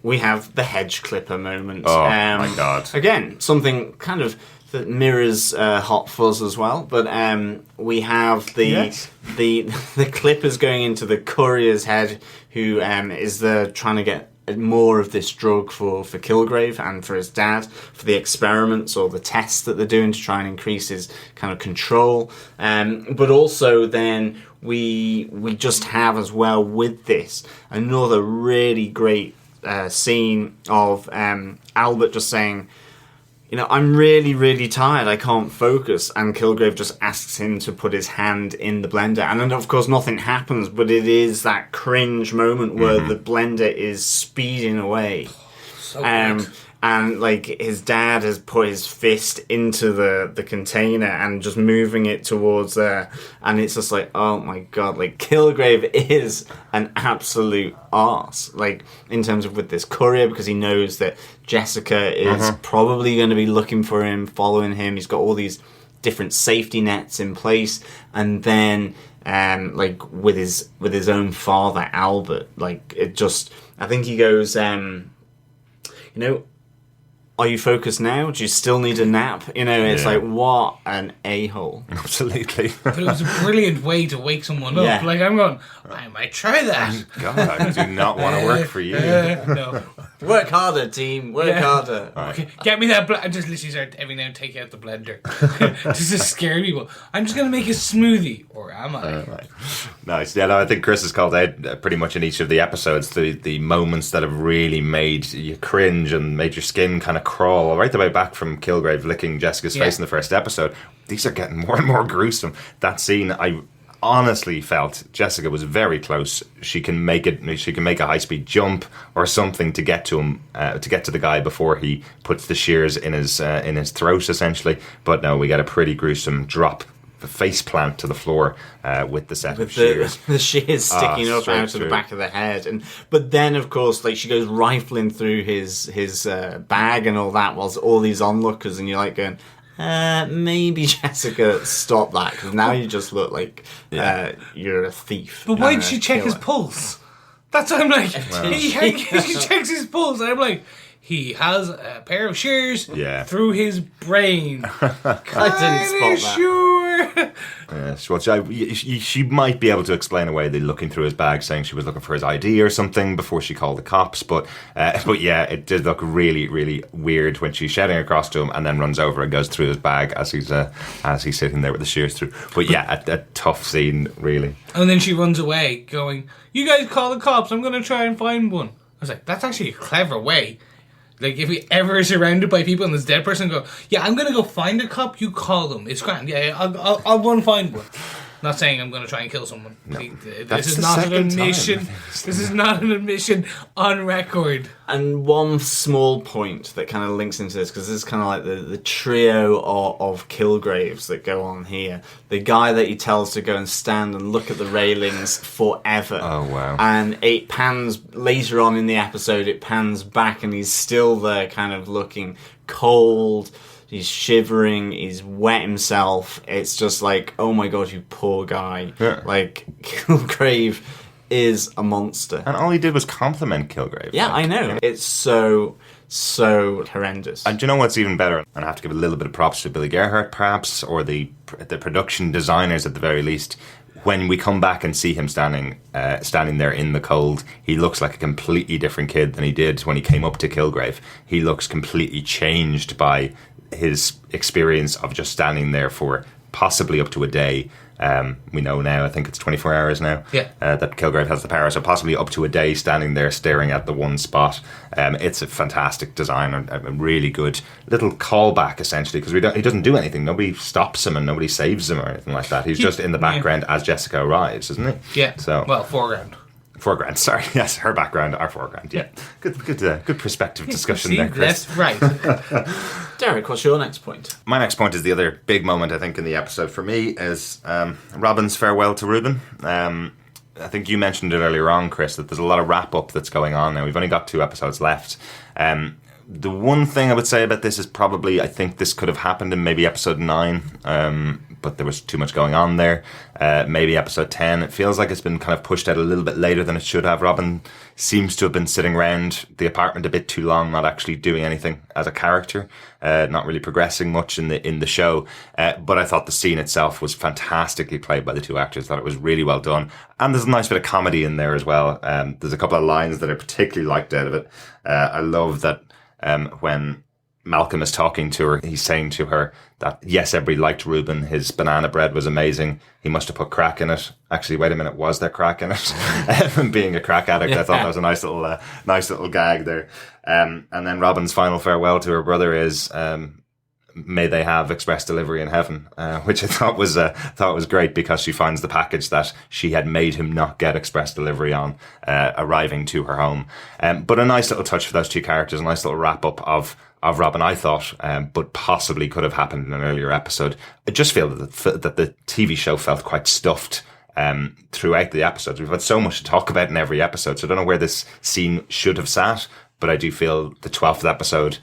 we have the hedge clipper moment. Oh, my God. Again, something kind of that mirrors Hot Fuzz as well. But we have the clippers going into the courier's head, who is trying to get more of this drug for Kilgrave and for his dad, for the experiments or the tests that they're doing to try and increase his kind of control. But also then we just have as well with this another really great scene of Albert just saying, I'm really, really tired. I can't focus. And Kilgrave just asks him to put his hand in the blender. And then, of course, nothing happens. But it is that cringe moment where the blender is speeding away. So good. And his dad has put his fist into the container and just moving it towards there, and it's just oh my god, Kilgrave is an absolute arse, in terms of with this courier, because he knows that Jessica is probably going to be looking for him, following him. He's got all these different safety nets in place, and then with his own father Albert, it just, I think he goes, are you focused now? Do you still need a nap? You know, it's Yeah. like, what an a-hole. Absolutely. But it was a brilliant way to wake someone up. Yeah. Like, I'm going, I might try that. God, I do not want to work for you. No. Work harder, team. Work Yeah. harder. Okay, get me that. I just literally start every now and take out the blender. Just to scare people. I'm just going to make a smoothie. Or am I? Right. Nice. Yeah, no, I think Chris has called out pretty much in each of the episodes the moments that have really made you cringe and made your skin kind of crawl. Right the way back from Kilgrave licking Jessica's face in the first episode. These are getting more and more gruesome. That scene, I honestly felt Jessica was very close. She can make it. She can make a high-speed jump or something to get to him, to get to the guy before he puts the shears in his throat, essentially. But no, we get a pretty gruesome drop, face plant to the floor with the set of shears. The shears sticking up straight out of through. the back of the head, but then of course, like, she goes rifling through his bag and all that, whilst all these onlookers, and you're like going, maybe Jessica, stop that, because now you just look like you're a thief. But why did she check his pulse? That's what I'm like. He checks his pulse, and I'm like, he has a pair of shears through his brain. I didn't spot that. Sure. Well, she might be able to explain away the looking through his bag, saying she was looking for his ID or something before she called the cops. But yeah, it did look really, really weird when she's shouting across to him and then runs over and goes through his bag as he's sitting there with the shears through. But yeah, a tough scene, really. And then she runs away, going, "You guys call the cops. I'm going to try and find one." I was like, that's actually a clever way. Like, if we ever are surrounded by people and this dead person, go, "Yeah, I'm going to go find a cop, you call them. It's grand. Yeah, I'll go and find one." Not saying I'm going to try and kill someone. No. This is not an admission. This is not an admission on record. And one small point that kind of links into this, because this is kind of like the trio of Kilgraves that go on here. The guy that he tells to go and stand and look at the railings forever. Oh, wow. And it pans, later on in the episode, it pans back and he's still there kind of looking cold. He's shivering, he's wet himself. It's just like, oh my god, you poor guy. Yeah. Like, Kilgrave is a monster. And all he did was compliment Kilgrave. Yeah, I know. It's so horrendous. And do you know what's even better? And I have to give a little bit of props to Billy Gerhardt, perhaps, or the production designers at the very least. When we come back and see him standing there in the cold, he looks like a completely different kid than he did when he came up to Kilgrave. He looks completely changed by his experience of just standing there for possibly up to a day. We know now, I think it's 24 hours now, that Kilgrave has the power, so possibly up to a day standing there staring at the one spot. It's a fantastic design, a really good little callback, essentially, because he doesn't do anything. Nobody stops him and nobody saves him or anything like that. He's just in the background as Jessica arrives, isn't he? Yeah. So, well, foreground. Foreground, sorry. Yes, her background, our foreground. Yeah. Good perspective discussion there, Chris. That's right. Derek, what's your next point? My next point is the other big moment, I think, in the episode for me is Robin's farewell to Ruben. I think you mentioned it earlier on, Chris, that there's a lot of wrap-up that's going on now. We've only got 2 episodes left. The one thing I would say about this is probably, I think this could have happened in maybe episode 9, but there was too much going on there. Maybe episode 10. It feels like it's been kind of pushed out a little bit later than it should have. Robin seems to have been sitting around the apartment a bit too long, not actually doing anything as a character, not really progressing much in the show. But I thought the scene itself was fantastically played by the 2 actors. I thought it was really well done. And there's a nice bit of comedy in there as well. There's a couple of lines that I particularly liked out of it. I love that when Malcolm is talking to her, he's saying to her that, yes, everybody liked Ruben. His banana bread was amazing. He must have put crack in it. Actually, wait a minute, was there crack in it? Being a crack addict, I thought that was a nice little gag there. And then Robin's final farewell to her brother is, may they have express delivery in heaven, which I thought was great, because she finds the package that she had made him not get express delivery on arriving to her home. But a nice little touch for those 2 characters, a nice little wrap up of Robin, I thought, but possibly could have happened in an earlier episode. I just feel that the TV show felt quite stuffed throughout the episodes. We've had so much to talk about in every episode, so I don't know where this scene should have sat, but I do feel the 12th episode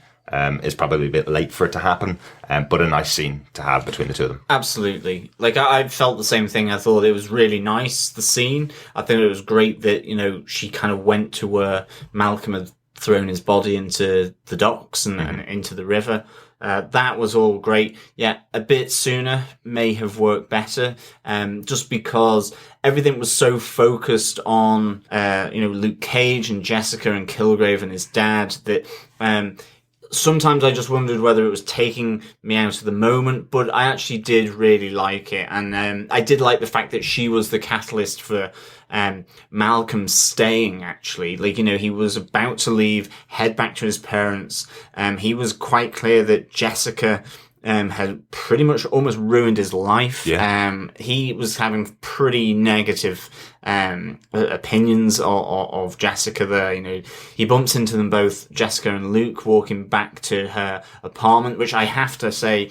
is probably a bit late for it to happen, but a nice scene to have between the 2 of them. Absolutely. Like, I felt the same thing. I thought it was really nice, the scene. I think it was great that, she kind of went to where Malcolm had thrown his body into the docks and into the river. That was all great. Yeah, a bit sooner may have worked better, just because everything was so focused on, Luke Cage and Jessica and Kilgrave and his dad that, sometimes I just wondered whether it was taking me out of the moment, but I actually did really like it. And I did like the fact that she was the catalyst for Malcolm staying, actually. Like, he was about to leave, head back to his parents. He was quite clear that Jessica had pretty much almost ruined his life. Yeah. He was having pretty negative opinions of Jessica there. He bumps into them both, Jessica and Luke, walking back to her apartment, which I have to say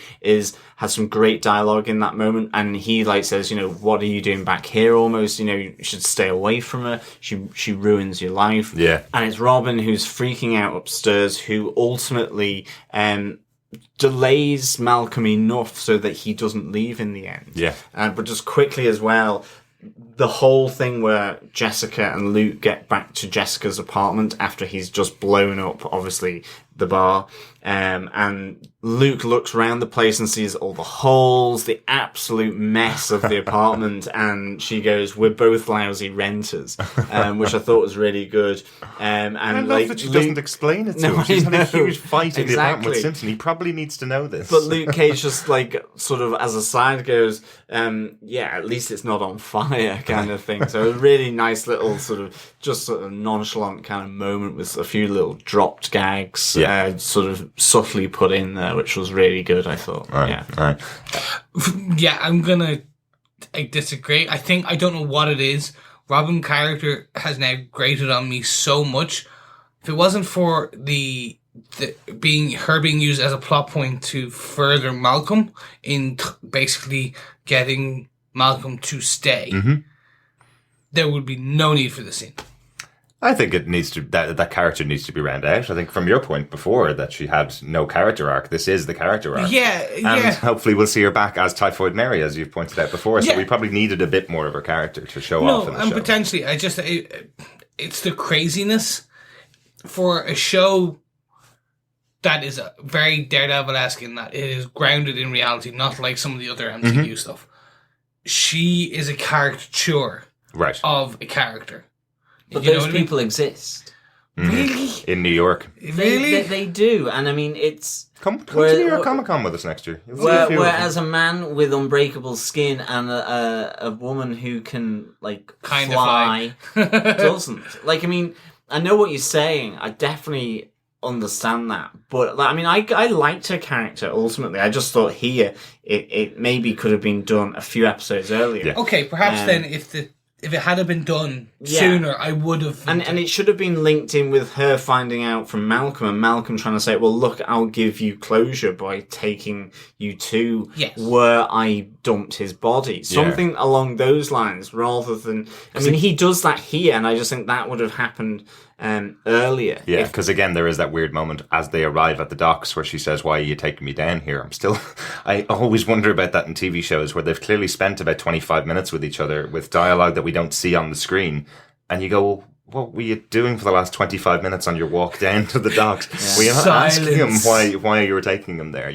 has some great dialogue in that moment. And he says, what are you doing back here almost? You should stay away from her. She ruins your life. Yeah. And it's Robin who's freaking out upstairs, who ultimately delays Malcolm enough so that he doesn't leave in the end. Yeah. But just quickly as well, the whole thing where Jessica and Luke get back to Jessica's apartment after he's just blown up, obviously, the bar. And Luke looks around the place and sees all the holes, the absolute mess of the apartment. And she goes, "We're both lousy renters," which I thought was really good. And I love that she doesn't explain it to him. She's had a huge fight in the apartment with Simpson. He probably needs to know this. But Luke Cage just sort of as a side goes, at least it's not on fire kind of thing. So a really nice little sort of nonchalant kind of moment with a few little dropped gags, sort of subtly put in there, which was really good, I thought. Right. Yeah, I'm gonna disagree. I don't know what it is. Robin character has now grated on me so much. If it wasn't for the being used as a plot point to further Malcolm in basically getting Malcolm to stay, there would be no need for the scene. I think it needs to that character needs to be rounded out. I think from your point before that she had no character arc, this is the character arc. And hopefully we'll see her back as Typhoid Mary, as you've pointed out before. So we probably needed a bit more of her character to show off in the show. And potentially, it's the craziness for a show that is very Daredevil-esque in that it is grounded in reality, not like some of the other MCU stuff. She is a caricature of a character. But those people exist. Really? In New York. Really? They do. And I mean, it's... Come to New York Comic Con with us next year. Whereas a man with unbreakable skin and a woman who can, fly doesn't. I know what you're saying. I definitely understand that. But, I liked her character, ultimately. I just thought here, it maybe could have been done a few episodes earlier. Yeah. Okay, perhaps then if it had been done sooner, I would have... And it should have been linked in with her finding out from Malcolm, and Malcolm trying to say, well, look, I'll give you closure by taking you to where I dumped his body. Something along those lines, rather than... he does that here, and I just think that would have happened earlier. Yeah, because again, there is that weird moment as they arrive at the docks where she says, "Why are you taking me down here?" I always wonder about that in TV shows where they've clearly spent about 25 minutes with each other with dialogue that we don't see on the screen. And you go, well, what were you doing for the last 25 minutes on your walk down to the docks? Were you not asking him why you were taking him there,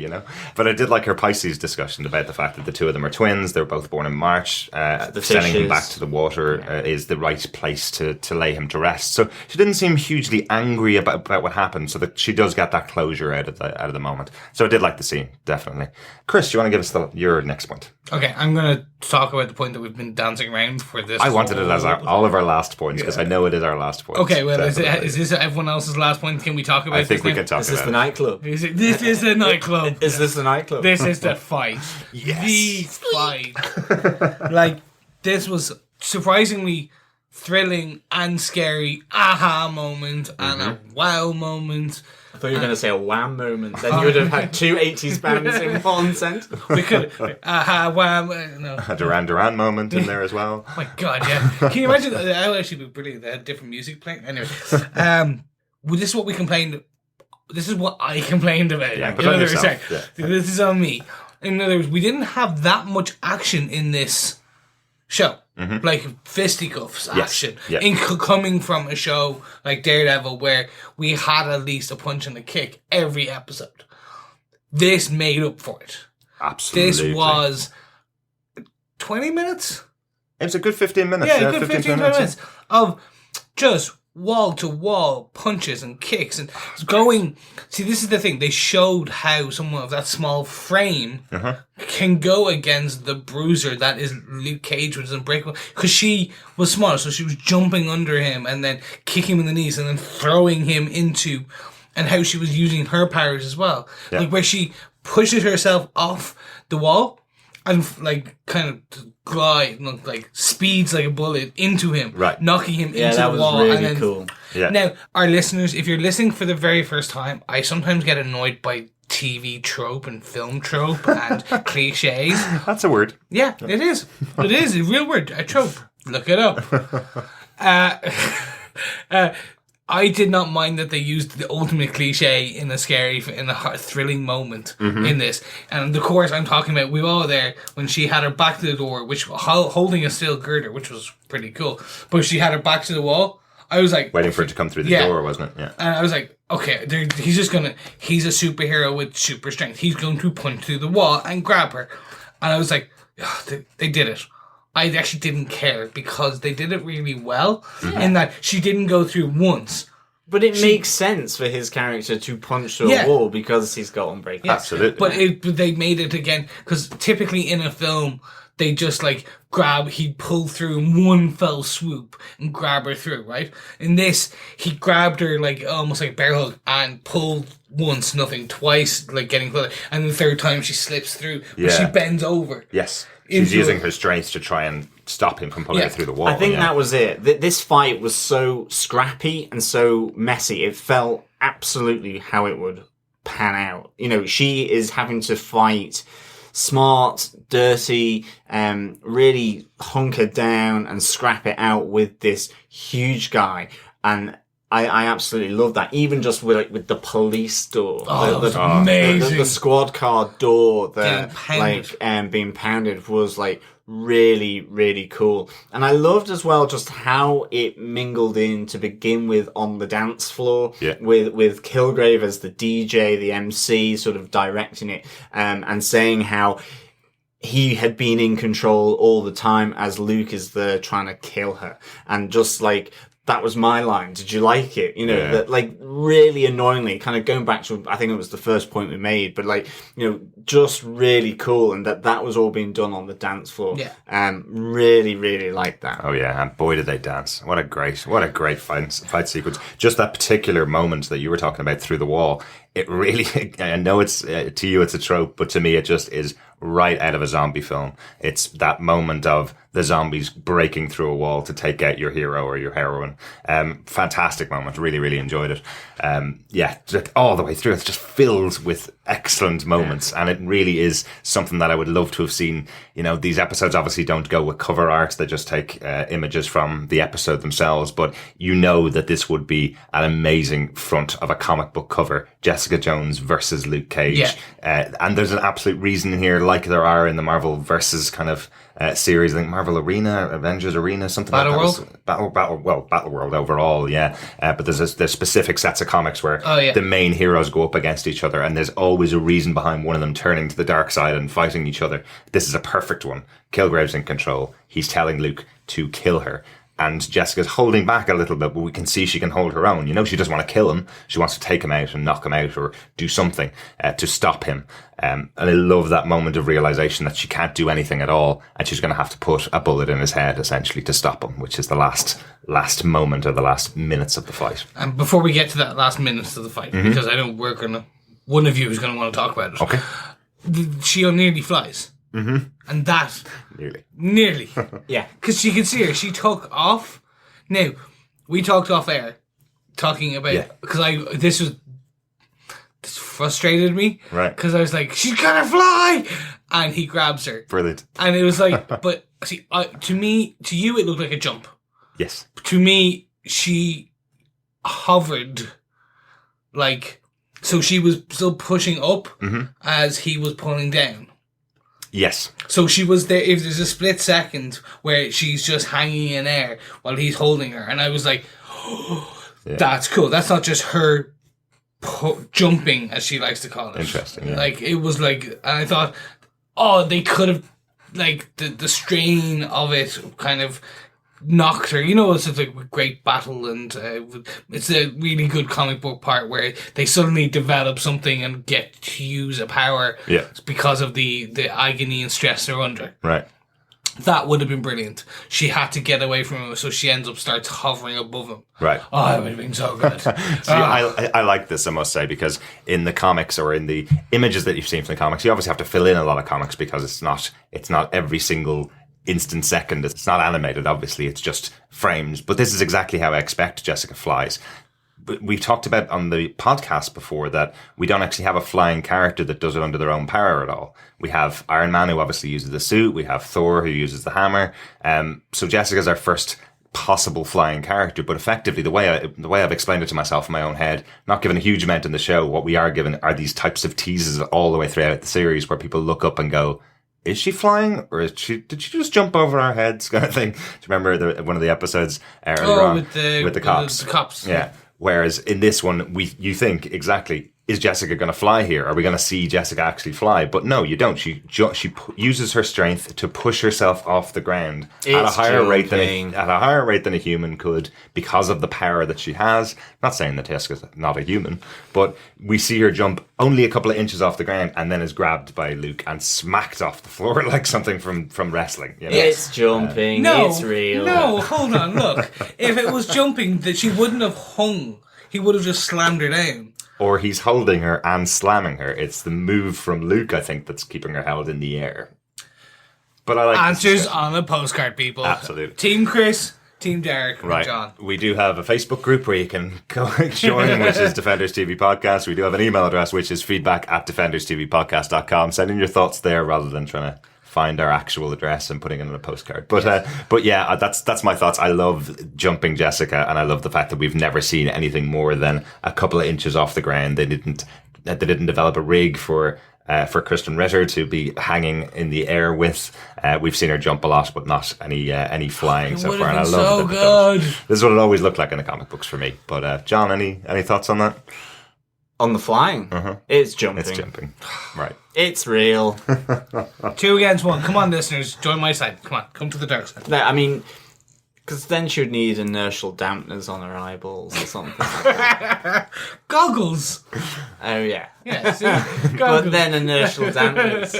But I did like her Pisces discussion about the fact that the two of them are twins. They were both born in March. Sending him back to the water is the right place to lay him to rest. So she didn't seem hugely angry about what happened, so that she does get that closure out of the moment. So I did like the scene, definitely. Chris, do you want to give us your next point? Okay, I'm going to talk about the point that we've been dancing around for this. I wanted it as all of our last points because I know it is our last point. Okay, well, is this everyone else's last point? Can we talk about this? I think we can talk about it. Is this the nightclub? This is the nightclub. Is this the nightclub? This is the fight. Yes. The fight. This was surprisingly thrilling and scary aha moment and a wow moment. I thought you were going to say a wham moment. Then you would have had two 80s bands in one sentence. We could. Wham. No. A Duran Duran moment in there as well. Oh my God, yeah. Can you imagine? That would actually be brilliant. They had different music playing. Anyway, this is what we complained. This is what I complained about. Yeah, but on yourself. This is on me. In other words, we didn't have that much action in this show. Like fisticuffs Yes. action. Yeah. Coming from a show like Daredevil where we had at least a punch and a kick every episode. This made up for it. Absolutely. This was 20 minutes? It was a good 15 minutes. Yeah, a good 15 minutes of just wall-to-wall punches and kicks and going... See, this is the thing. They showed how someone of that small frame can go against the bruiser that is Luke Cage, which is unbreakable. Because she was smaller, so she was jumping under him and then kicking him in the knees and then throwing him into... And how she was using her powers as well. Yeah. Like, where she pushes herself off the wall and, like, kind of glide, like, speeds like a bullet into him. Right. Knocking him into that the was wall. really And then, cool. Yeah. Now, our listeners, if you're listening for the very first time, I sometimes get annoyed by TV trope and film trope and cliches. That's a word. Yeah, it is. It is a real word, a trope. Look it up. I did not mind that they used the ultimate cliche in a thrilling moment in this. And of course, I'm talking about, we were all there when she had her back to the door, which holding a steel girder, which was pretty cool. But she had her back to the wall. I was like... Waiting for it to come through the door, wasn't it? Yeah. And I was like, okay, he's a superhero with super strength. He's going to punch through the wall and grab her. And I was like, oh, they did it. I actually didn't care because they did it really well in that she didn't go through once. But it makes sense for his character to punch through a wall because he's got unbreakable. Absolutely. But they made it again, because typically in a film, they just like he'd pull through in one fell swoop and grab her through, right? In this, he grabbed her like almost like a bear hug and pulled once, nothing, twice, like getting closer. And the third time she slips through, but she bends over. Yes. She's using her strength to try and stop him from pulling her through the wall. I think that was it. This fight was so scrappy and so messy. It felt absolutely how it would pan out. You know, she is having to fight smart, dirty, really hunker down and scrap it out with this huge guy. And I absolutely love that. Even just with the police door. Oh, that was amazing. The squad car door that being pounded was like really, really cool. And I loved as well just how it mingled in to begin with on the dance floor with Kilgrave as the DJ, the MC, sort of directing it, and saying how he had been in control all the time as Luke is there trying to kill her. And just like, that was my line. Did you like it? You know, that like really annoyingly, kind of going back to, I think it was the first point we made, but like, you know, just really cool. And that was all being done on the dance floor. Yeah. Really, really liked that. Oh yeah. And boy, did they dance. What a great fight sequence. Just that particular moment that you were talking about through the wall. It really, I know it's, to you it's a trope, but to me it just is right out of a zombie film. It's that moment of the zombies breaking through a wall to take out your hero or your heroine. Fantastic moment. Really, really enjoyed it. All the way through. It's just filled with excellent moments. And it really is something that I would love to have seen. You know, these episodes obviously don't go with cover art. They just take images from the episode themselves. But you know that this would be an amazing front of a comic book cover. Jessica Jones versus Luke Cage. Yeah. And there's an absolute reason here, like there are in the Marvel versus kind of series, I think Marvel Arena, Avengers Arena, something like that. Battle World overall, yeah. But there's specific sets of comics where the main heroes go up against each other, and there's always a reason behind one of them turning to the dark side and fighting each other. This is a perfect one. Kilgrave's in control. He's telling Luke to kill her. And Jessica's holding back a little bit, but we can see she can hold her own. You know, she doesn't want to kill him. She wants to take him out and knock him out or do something to stop him. And I love that moment of realization that she can't do anything at all. And she's going to have to put a bullet in his head, essentially, to stop him, which is the last moment or the last minutes of the fight. And before we get to that last minutes of the fight, because I know one of you is going to want to talk about it. Okay. She nearly flies. Mm-hmm. And that... Nearly. Yeah. Because you can see her. She took off. Now, we talked off air, talking about... Because this frustrated me. Right. Because I was like, she's gonna fly! And he grabs her. Brilliant. And it was like... But, see, to you, it looked like a jump. Yes. To me, she hovered like... So she was still pushing up as he was pulling down. Yes. So she was there. If there's a split second where she's just hanging in air while he's holding her, and I was like, that's cool. That's not just her jumping, as she likes to call it. Interesting. Yeah. Like, it was like, and I thought, they could have, like, the strain of it kind of knocked her. You know, it's just like a great battle, and it's a really good comic book part where they suddenly develop something and get to use a power because of the agony and stress they're under. Right. That would have been brilliant. She had to get away from him, so she starts hovering above him. Right. Oh, it would have been so good. See, I like this, I must say, because in the comics or in the images that you've seen from the comics, you obviously have to fill in a lot of comics because it's not every single instant second. It's not animated, obviously. It's just frames. But this is exactly how I expect Jessica flies. But we've talked about on the podcast before that we don't actually have a flying character that does it under their own power at all. We have Iron Man, who obviously uses the suit. We have Thor, who uses the hammer. So Jessica's our first possible flying character. But effectively, the way I've explained it to myself in my own head, not given a huge amount in the show, what we are given are these types of teases all the way throughout the series where people look up and go, is she flying, or did she just jump over our heads, kind of thing? Do you remember one of the episodes earlier on with the cops? The cops. Yeah. Whereas in this one, you think exactly, is Jessica going to fly here? Are we going to see Jessica actually fly? But no, you don't. She uses her strength to push herself off the ground at a higher rate than a human could because of the power that she has. Not saying that Jessica's not a human, but we see her jump only a couple of inches off the ground and then is grabbed by Luke and smacked off the floor like something from wrestling. You know? It's jumping. It's real. No, hold on. Look, if it was jumping, that she wouldn't have hung. He would have just slammed her down. Or he's holding her and slamming her. It's the move from Luke, I think, that's keeping her held in the air. But I like answers on a postcard, people. Absolutely. Team Chris, Team Derek, and John. We do have a Facebook group where you can go join, which is Defenders TV Podcast. We do have an email address, which is feedback@defenderstvpodcast.com. Send in your thoughts there rather than trying to find our actual address and putting it on a postcard. But yeah, that's my thoughts. I love jumping Jessica, and I love the fact that we've never seen anything more than a couple of inches off the ground. They didn't develop a rig for Kristen Ritter to be hanging in the air with. We've seen her jump a lot, but not any flying so far. And I love so good. This is what it always looked like in the comic books for me. But John, any thoughts on that? On the flying, it's jumping. It's jumping, right? It's real. 2 against 1. Come on, listeners, join my side. Come on, come to the dark side. No, I mean, because then she would need inertial dampeners on her eyeballs or something. Goggles. Oh yeah, Goggles. But then inertial dampeners.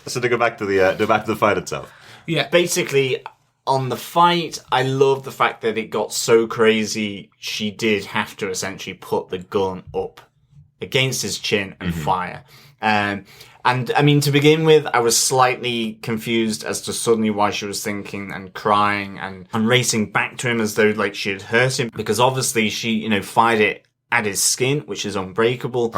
So to go back to the fight itself. Yeah, basically. On the fight, I love the fact that it got so crazy, she did have to essentially put the gun up against his chin and fire. And I mean, to begin with, I was slightly confused as to suddenly why she was thinking and crying and racing back to him as though like she had hurt him, because obviously she, fired it at his skin, which is unbreakable.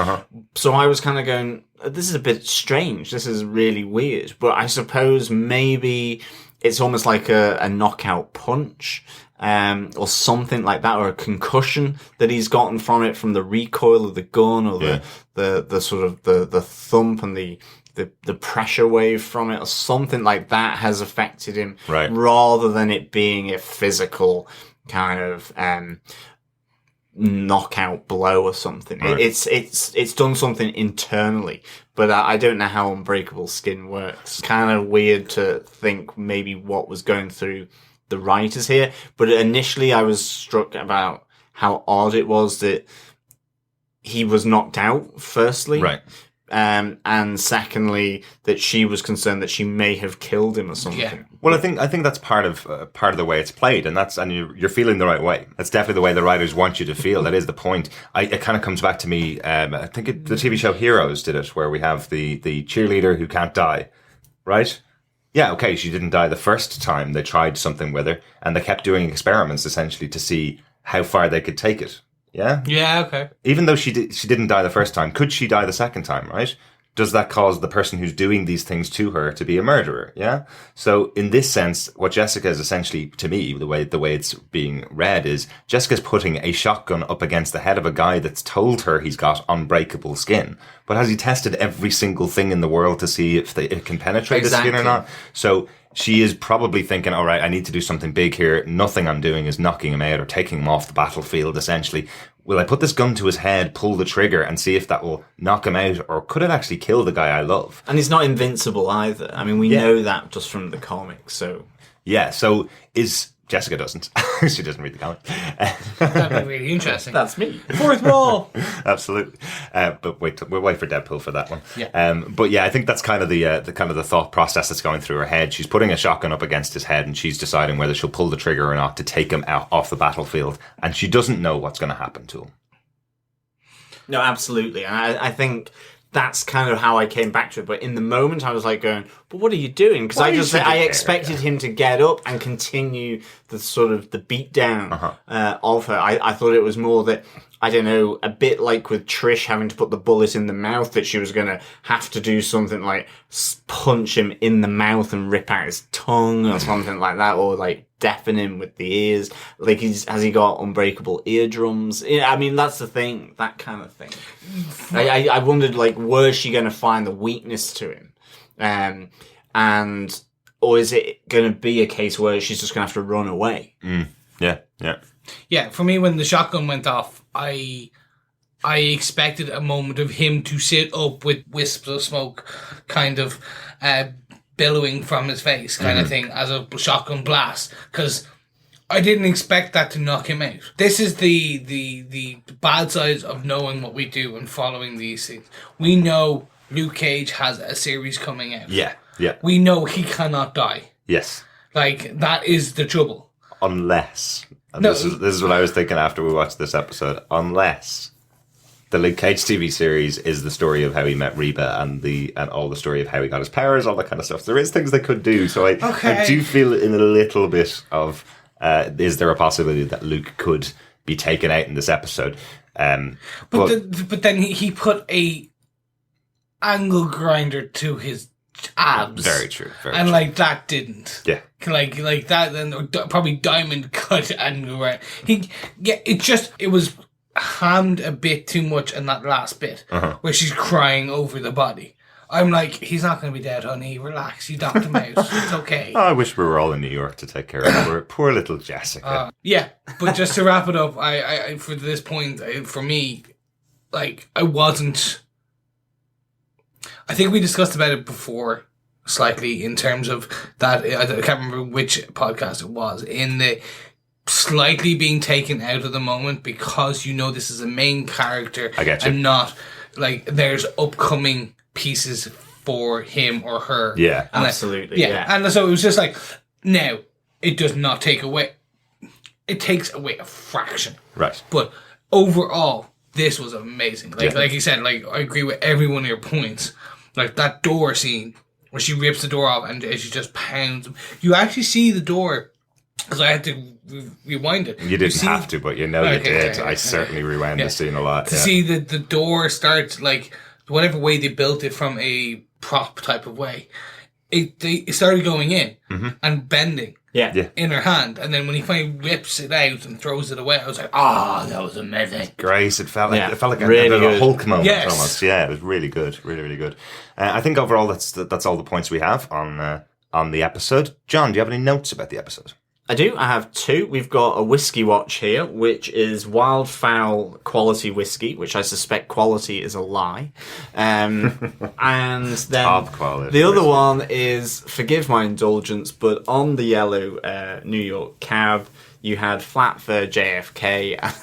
So I was kind of going, this is a bit strange. This is really weird. But I suppose maybe it's almost like a knockout punch, or something like that, or a concussion that he's gotten from it, from the recoil of the gun, or the sort of the thump and the pressure wave from it, or something like that has affected him, right, rather than it being a physical kind of knockout blow or something. Right. It's done something internally, but I don't know how unbreakable skin works. Kind of weird to think maybe what was going through the writers here, but initially I was struck about how odd it was that he was knocked out, firstly. Right. And secondly, that she was concerned that she may have killed him or something. Yeah. Well, I think that's part of the way it's played, and you're feeling the right way. That's definitely the way the writers want you to feel. That is the point. It kind of comes back to me. I think the TV show Heroes did it, where we have the cheerleader who can't die, right? Yeah, okay, she didn't die the first time they tried something with her, and they kept doing experiments essentially to see how far they could take it. Yeah? Yeah, okay. Even though she didn't die the first time, could she die the second time, right? does that cause the person who's doing these things to her to be a murderer? Yeah. So in this sense, what Jessica is essentially, to me, the way it's being read is Jessica's putting a shotgun up against the head of a guy that's told her he's got unbreakable skin. But has he tested every single thing in the world to see if it can penetrate his skin or not? So she is probably thinking, all right, I need to do something big here. Nothing I'm doing is knocking him out or taking him off the battlefield, essentially. Will I put this gun to his head, pull the trigger, and see if that will knock him out, or could it actually kill the guy I love? And he's not invincible either. I mean, we know that just from the comics, so... Yeah, so Jessica doesn't. She doesn't read the comic. That'd be really interesting. That's me. Fourth wall. Absolutely. But we'll wait for Deadpool for that one. Yeah. But yeah, I think that's kind of the thought process that's going through her head. She's putting a shotgun up against his head, and she's deciding whether she'll pull the trigger or not to take him out off the battlefield. And she doesn't know what's going to happen to him. No, absolutely. And I think that's kind of how I came back to it. But in the moment, I was like going, but what are you doing? Because I expected him to get up and continue the sort of the beat down of her. I thought it was more that, I don't know, a bit like with Trish having to put the bullet in the mouth, that she was going to have to do something like punch him in the mouth and rip out his tongue or something like that, or like deafen him with the ears. Like, has he got unbreakable eardrums? Yeah, I mean, that's the thing, that kind of thing. I wondered, like, was she going to find the weakness to him? Or is it going to be a case where she's just going to have to run away? Yeah. Yeah, for me, when the shotgun went off, I expected a moment of him to sit up with wisps of smoke kind of billowing from his face kind of thing as a shotgun blast, because I didn't expect that to knock him out. This is the bad sides of knowing what we do and following these things. We know Luke Cage has a series coming out. Yeah. We know he cannot die. Yes. Like, that is the trouble. Unless... And this is what I was thinking after we watched this episode. Unless the Luke Cage TV series is the story of how he met Reba and all the story of how he got his powers, all that kind of stuff. There is things they could do. So I do feel in a little bit of, is there a possibility that Luke could be taken out in this episode? But then he put a angle grinder to his abs. Very true. And like, that didn't. Yeah. Like that, and probably diamond cut and right. It was hammed a bit too much in that last bit where she's crying over the body. I'm like, he's not going to be dead, honey. Relax. You knocked him out. It's okay. I wish we were all in New York to take care of poor little Jessica. Yeah, but just to wrap it up, I for this point, for me, like, I wasn't. I think we discussed about it before, slightly, in terms of that. I can't remember which podcast it was, in the slightly being taken out of the moment because you know this is a main character. I get you. And not like there's upcoming pieces for him or her. Yeah, and absolutely. Yeah. And so it was just like, now it does not take away. It takes away a fraction. Right. But overall, this was amazing. Like you said, like, I agree with every one of your points. Like that door scene where she rips the door off and she just pounds him. You actually see the door, because I had to rewind it. You didn't have to, but you know you did. I certainly rewound the scene a lot. To see the door start, like, whatever way they built it from a prop type of way, it started going in and bending. Yeah. In her hand, and then when he finally rips it out and throws it away, I was like, that was amazing. Great. It felt like really a Hulk moment Yes. almost. Yeah, it was really good. Really, really good. I think overall that's all the points we have on the episode. John, do you have any notes about the episode? I do. I have two. We've got a whiskey watch here, which is Wildfowl quality whiskey, which I suspect quality is a lie. And then Top quality the other whiskey. one is, forgive my indulgence, but on the yellow New York cab, you had flat fur JFK, and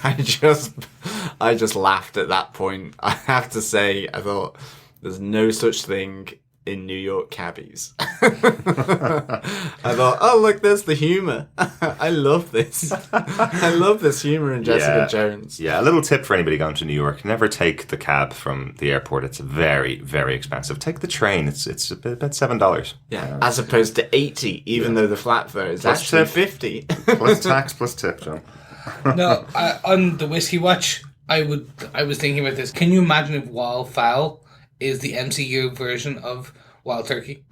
I just laughed at that point. I have to say, I thought, there's no such thing in New York cabbies. I thought, oh, look, there's the humour. I love this. I love this humour in Jessica Jones. Yeah, a little tip for anybody going to New York: never take the cab from the airport. It's very, very expensive. Take the train. It's about $7. Yeah, as opposed to 80, even though the flat fare is Plus actually tip. 50. Plus tax, plus tip, John. No, on the whiskey watch, I was thinking about this. Can you imagine if Wildfowl is the MCU version of Wild Turkey.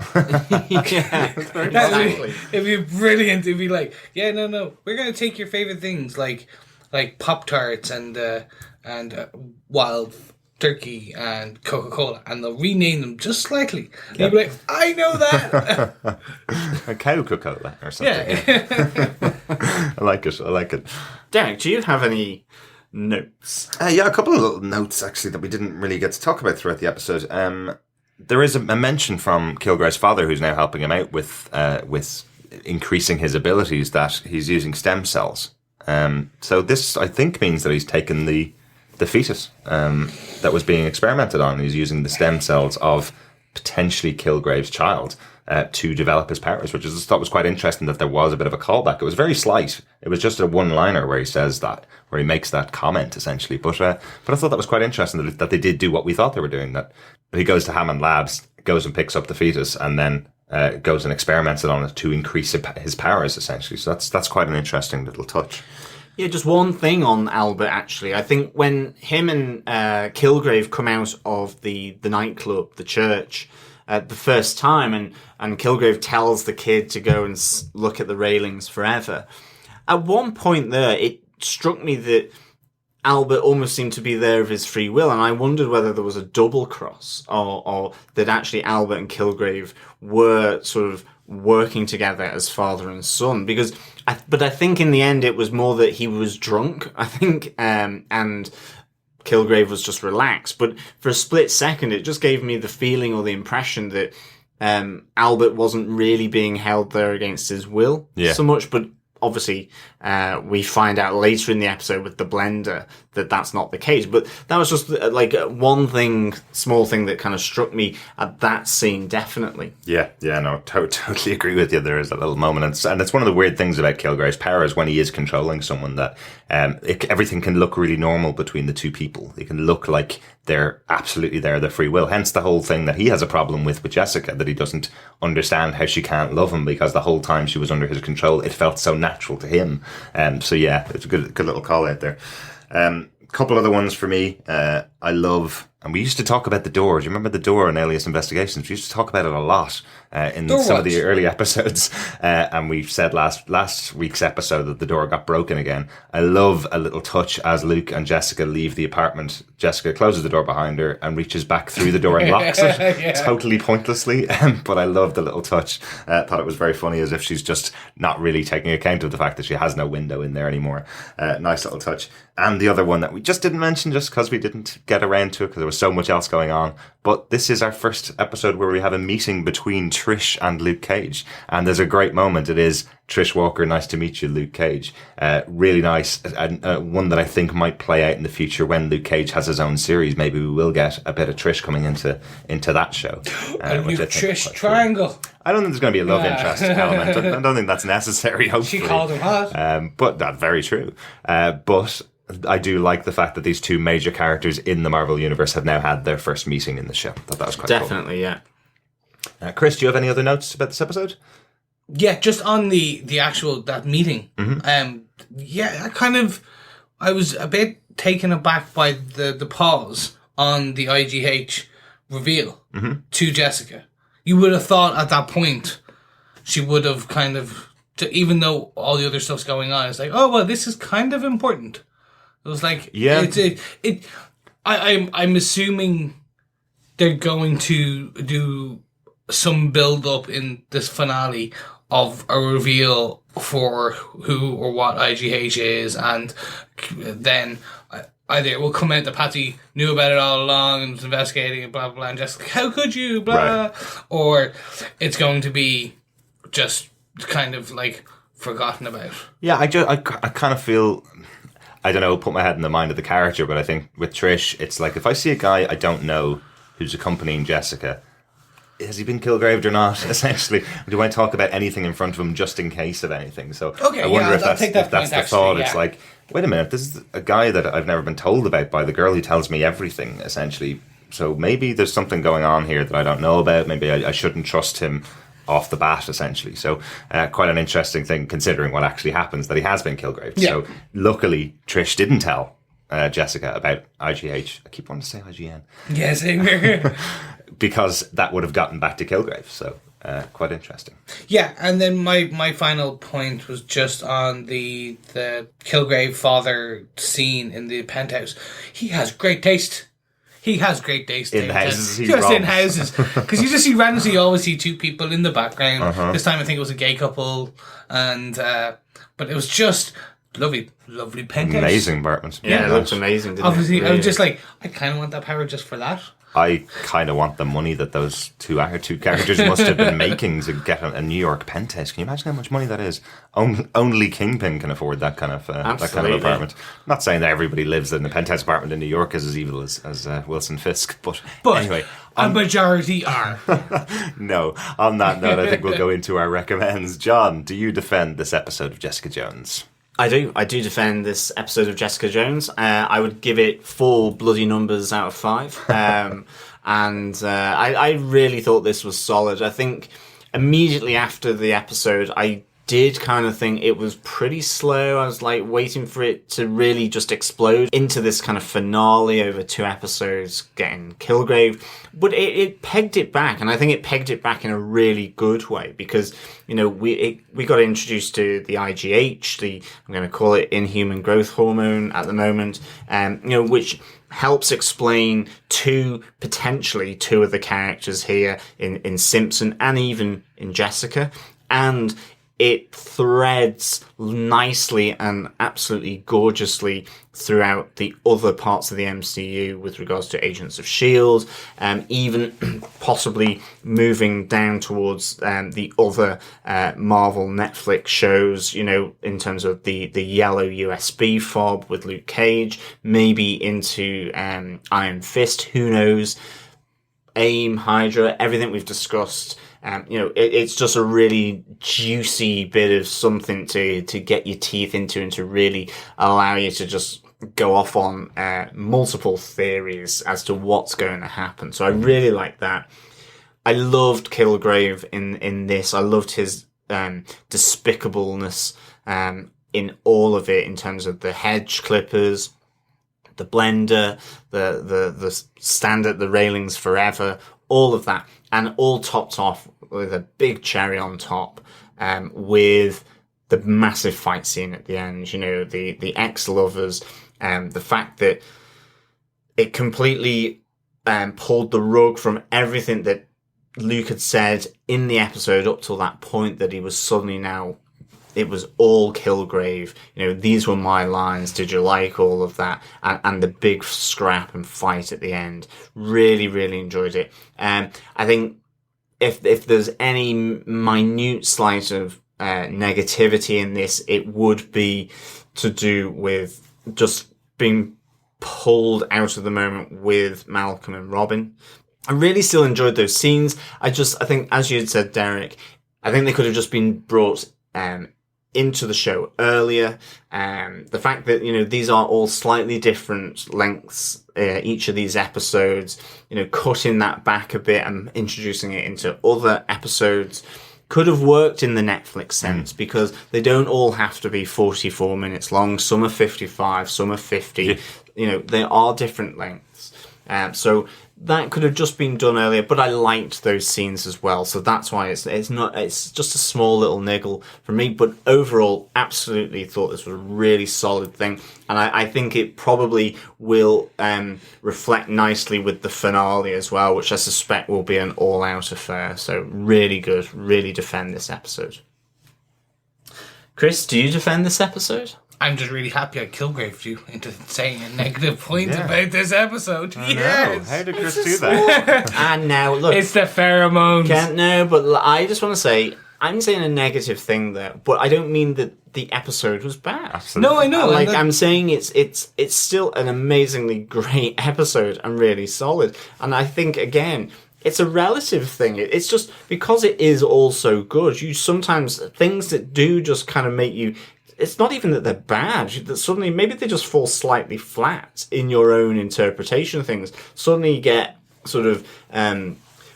Yeah, exactly. It'd be brilliant. It'd be like, yeah, no, we're gonna take your favorite things like Pop-Tarts and Wild Turkey and Coca-Cola, and they'll rename them just slightly. And you'd be like, I know that. A Coca-Cola or something. Yeah. I like it. Derek, do you have any notes? Yeah, a couple of little notes actually that we didn't really get to talk about throughout the episode. There is a mention from Kilgrave's father, who's now helping him out with increasing his abilities, that he's using stem cells. So this, I think, means that he's taken the fetus that was being experimented on. He's using the stem cells of potentially Kilgrave's child to develop his powers, which I just thought was quite interesting, that there was a bit of a callback. It was very slight. It was just a one-liner where he says that, where he makes that comment, essentially. But I thought that was quite interesting that they did do what we thought they were doing, that he goes to Hammond Labs, goes and picks up the fetus, and then goes and experiments on it to increase his powers, essentially. So that's quite an interesting little touch. Yeah, just one thing on Albert, actually. I think when him and Kilgrave come out of the nightclub, the church, the first time, and Kilgrave tells the kid to go and look at the railings forever, at one point there, it struck me that Albert almost seemed to be there of his free will, and I wondered whether there was a double cross, or that actually Albert and Kilgrave were sort of working together as father and son, because I think in the end it was more that he was drunk, I think, and Kilgrave was just relaxed. But for a split second, it just gave me the feeling or the impression that Albert wasn't really being held there against his will so much, but obviously, we find out later in the episode with the blender that that's not the case. But that was just like one thing, small thing that kind of struck me at that scene, definitely. Yeah, no, totally agree with you. There is a little moment. And it's one of the weird things about Kilgrave's powers when he is controlling someone, that everything can look really normal between the two people. It can look like they're absolutely there, their free will. Hence the whole thing that he has a problem with Jessica, that he doesn't understand how she can't love him, because the whole time she was under his control, it felt so natural to him. So yeah, it's a good little call out there. Couple other ones for me. I love, and we used to talk about the door. Do you remember the door in Alias Investigations? We used to talk about it a lot in some of the early episodes. And we said last week's episode that the door got broken again. I love a little touch as Luke and Jessica leave the apartment. Jessica closes the door behind her and reaches back through the door and locks it, totally pointlessly. But I love the little touch. Thought it was very funny, as if she's just not really taking account of the fact that she has no window in there anymore. Nice little touch. And the other one that we just didn't mention, just because we didn't get around to it, because there was so much else going on. But this is our first episode where we have a meeting between Trish and Luke Cage. And there's a great moment. It is Trish Walker, nice to meet you, Luke Cage. Really nice. And one that I think might play out in the future when Luke Cage has his own series. Maybe we will get a bit of Trish coming into that show. A new Trish triangle. Cool. I don't think there's going to be a love interest element. I don't think that's necessary, hopefully. She called him hot. But that's very true. But I do like the fact that these two major characters in the Marvel Universe have now had their first meeting in the show. That was quite definitely cool. Yeah. Chris, do you have any other notes about this episode? Yeah, just on the actual, that meeting. Mm-hmm. I was a bit taken aback by the pause on the I.G.H. reveal to Jessica. You would have thought at that point she would have kind of, even though all the other stuff's going on, it's like, oh, well, this is kind of important. It was like, yeah. I'm assuming they're going to do some build up in this finale of a reveal for who or what I.G.H. is, and then either it will come out that Patsy knew about it all along and was investigating and blah, blah, blah, and just like, how could you, blah, right. Or it's going to be just kind of like forgotten about. Yeah, I kind of feel, I don't know, put my head in the mind of the character, but I think with Trish, it's like if I see a guy I don't know who's accompanying Jessica, has he been Kilgraved or not, essentially? Do I talk about anything in front of him just in case of anything? So okay, I wonder if that's the thought. Yeah. It's like, wait a minute, this is a guy that I've never been told about by the girl who tells me everything, essentially. So maybe there's something going on here that I don't know about. Maybe I shouldn't trust him off the bat, essentially. So quite an interesting thing, considering what actually happens, that he has been Kilgraved. Yeah. So luckily, Trish didn't tell Jessica about I.G.H. I keep wanting to say I.G.N. Yeah, same here. because that would have gotten back to Kilgrave. So quite interesting. Yeah, and then my final point was just on the Kilgrave father scene in the penthouse. He has great taste. He has great taste in houses. Just in houses, because you just see randomly, you always see two people in the background. This time I think it was a gay couple, and but it was just lovely penthouse. Amazing apartment. Yeah, it looks amazing. Didn't Obviously, it? I was just like, I kind of want that power just for that. I kind of want the money that those two characters must have been making to get a New York penthouse. Can you imagine how much money that is? Only Kingpin can afford that kind of apartment. I'm not saying that everybody lives in a penthouse apartment in New York is as evil as Wilson Fisk, but anyway. A majority are. No, on that note, I think we'll go into our recommends. John, do you defend this episode of Jessica Jones? I do defend this episode of Jessica Jones. I would give it 4 bloody numbers out of 5. I really thought this was solid. I think immediately after the episode, I did kind of think it was pretty slow. I was like waiting for it to really just explode into this kind of finale over 2 episodes getting Kilgrave. But it pegged it back, and I think it pegged it back in a really good way because, you know, we got introduced to the I.G.H, I'm going to call it inhuman growth hormone at the moment, you know, which helps explain potentially two of the characters here in Simpson and even in Jessica. And it threads nicely and absolutely gorgeously throughout the other parts of the MCU with regards to Agents of S.H.I.E.L.D, even possibly moving down towards the other Marvel Netflix shows, you know, in terms of the yellow USB fob with Luke Cage, maybe into Iron Fist, who knows, AIM, Hydra, everything we've discussed. You know, it's just a really juicy bit of something to get your teeth into and to really allow you to just go off on multiple theories as to what's going to happen. So I really like that. I loved Kilgrave in this. I loved his despicableness in all of it in terms of the hedge clippers, the blender, the standard, the railings forever, all of that, and all topped off with a big cherry on top, with the massive fight scene at the end. You know, the ex-lovers, the fact that it completely pulled the rug from everything that Luke had said in the episode up till that point, that he was suddenly now, it was all Kilgrave. You know, these were my lines. Did you like all of that? And the big scrap and fight at the end. Really, really enjoyed it. I think if there's any minute slight of negativity in this, it would be to do with just being pulled out of the moment with Malcolm and Robin. I really still enjoyed those scenes. I think, as you had said, Derek, I think they could have just been brought into the show earlier. The fact that, you know, these are all slightly different lengths, each of these episodes, you know, cutting that back a bit and introducing it into other episodes could have worked in the Netflix sense, because they don't all have to be 44 minutes long. Some are 55, some are 50. Yeah. You know, they are different lengths. So that could have just been done earlier, but I liked those scenes as well. So that's why it's just a small little niggle for me. But overall, absolutely thought this was a really solid thing. And I think it probably will reflect nicely with the finale as well, which I suspect will be an all-out affair. So really good, really defend this episode. Chris, do you defend this episode? I'm just really happy I Kilgraved you into saying a negative point about this episode. Yes. How did Chris do that? And now, look. It's the pheromones. But I just want to say, I'm saying a negative thing there, but I don't mean that the episode was bad. Absolutely. No, I know. I'm saying it's still an amazingly great episode and really solid. And I think, again, it's a relative thing. It's just because it is all so good, you sometimes, things that do just kind of make you, it's not even that they're bad. That suddenly, maybe they just fall slightly flat in your own interpretation of things. Suddenly you get sort of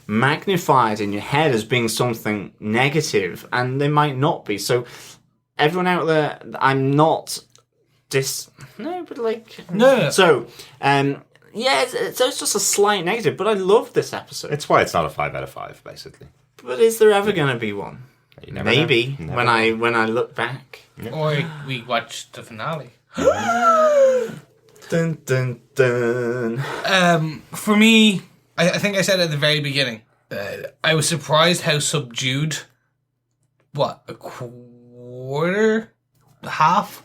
magnified in your head as being something negative, and they might not be. So everyone out there, I'm not No, but like... No. So, yeah, so it's just a slight negative, but I love this episode. It's why it's not a 5 out of 5, basically. But is there ever going to be one? You never Maybe, know. when I look back. Or we watch the finale. Dun, dun, dun. For me, I think I said at the very beginning, I was surprised how subdued, a quarter, half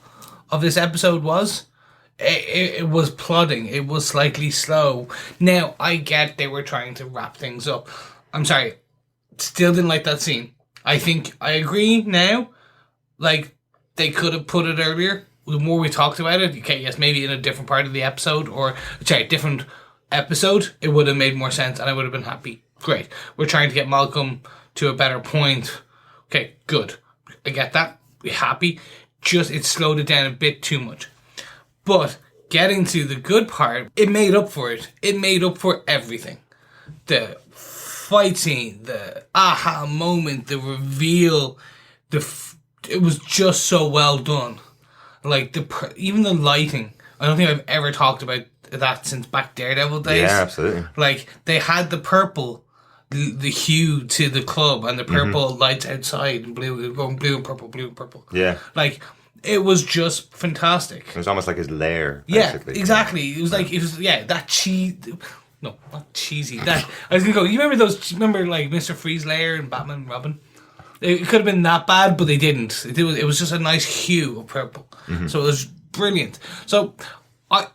of this episode was. It was plodding. It was slightly slow. Now, I get they were trying to wrap things up. I'm sorry. Still didn't like that scene. I think I agree now. Like, they could have put it earlier. The more we talked about it, okay, yes, maybe in a different part of the episode different episode, it would have made more sense and I would have been happy. Great. We're trying to get Malcolm to a better point. Okay, good. I get that. We're happy. Just, it slowed it down a bit too much. But getting to the good part, it made up for it. It made up for everything. The fight scene, the aha moment, the reveal, it was just so well done. Like, even the lighting. I don't think I've ever talked about that since back Daredevil days. Yeah, absolutely. Like, they had the purple, the hue to the club, and the purple lights outside, and blue, going blue and purple. Yeah. Like, it was just fantastic. It was almost like his lair, Yeah, basically. exactly. It was like, that cheese. No, not cheesy. That I was gonna go. You remember like Mr. Freeze lair and Batman and Robin? It could have been that bad, but they didn't. It was just a nice hue of purple. So it was brilliant. So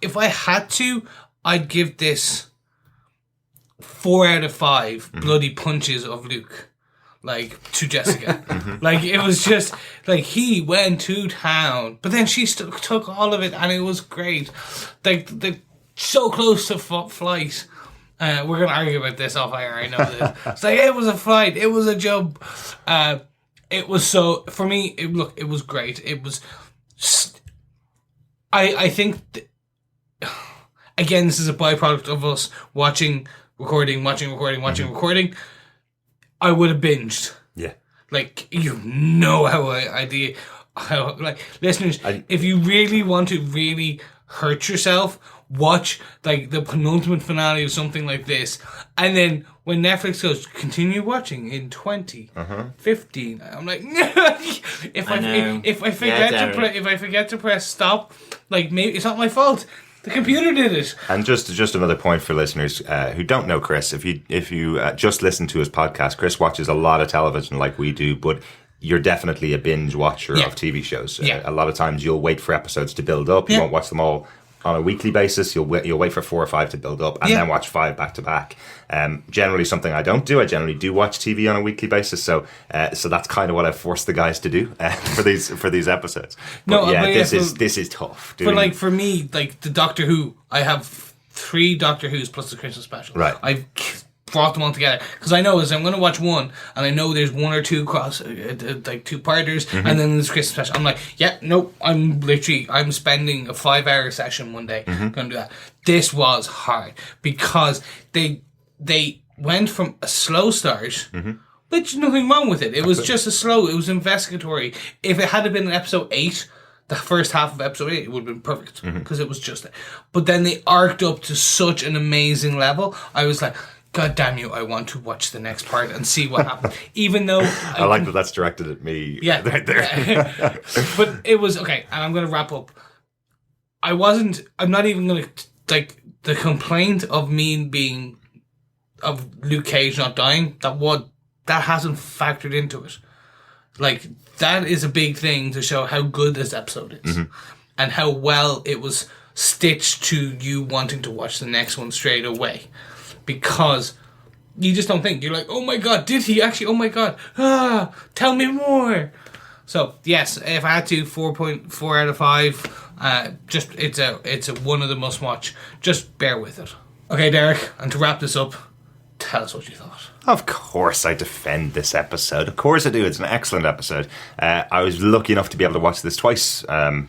if I had to, I'd give this 4 out of 5 bloody punches of Luke. Like, to Jessica. Like, it was just, like, he went to town. But then she took all of it, and it was great. Like, so close to flight. We're going to argue about this off air, I know this. It's like, it was a flight. It was a jump. It was so, for me, it was great. It was, I think, again, this is a byproduct of us watching, recording. I would have binged. Yeah. Like, you know how like, listeners, if you really want to really hurt yourself, watch, like, the penultimate finale of something like this. And then when Netflix goes, continue watching in 2015, I'm like, if I forget to press stop, like, maybe it's not my fault. The computer did it. And just another point for listeners who don't know Chris, if you just listen to his podcast, Chris watches a lot of television like we do, but you're definitely a binge watcher of TV shows. A lot of times you'll wait for episodes to build up. You won't watch them all on a weekly basis. You'll wait for 4 or 5 to build up and then watch 5 back to back. Generally something I don't do. I generally do watch TV on a weekly basis. So that's kind of what I've forced the guys to do for these episodes. But this is tough. But like, for me, like, the Doctor Who, I have 3 Doctor Who's plus the Christmas special. Right. I've brought them all together because I know I'm going to watch one, and I know there's 1 or 2 cross, like 2-parters, and then there's Christmas special. I'm like, I'm spending a 5-hour session one day. Going to do that. This was hard because they went from a slow start, which nothing wrong with it. It was just it was investigatory. If it had been in episode 8, the first half of episode 8, it would have been perfect because it was just it. But then they arced up to such an amazing level. I was like, God damn you, I want to watch the next part and see what happens. Even though I like that that's directed at me. Yeah. Right there. But it was okay, and I'm going to wrap up. I'm not even going to, like, the complaint of Luke Cage not dying, that hasn't factored into it. Like, that is a big thing to show how good this episode is. And how well it was stitched to you wanting to watch the next one straight away. Because you just don't think. You're like, oh my God, did he actually? Oh my God. Tell me more. So, yes, if I had to, 4.4 out of 5. It's a one of the must watch. Just bear with it. Okay, Derek, and to wrap this up, tell us what you thought. Of course I defend this episode. Of course I do. It's an excellent episode. I was lucky enough to be able to watch this twice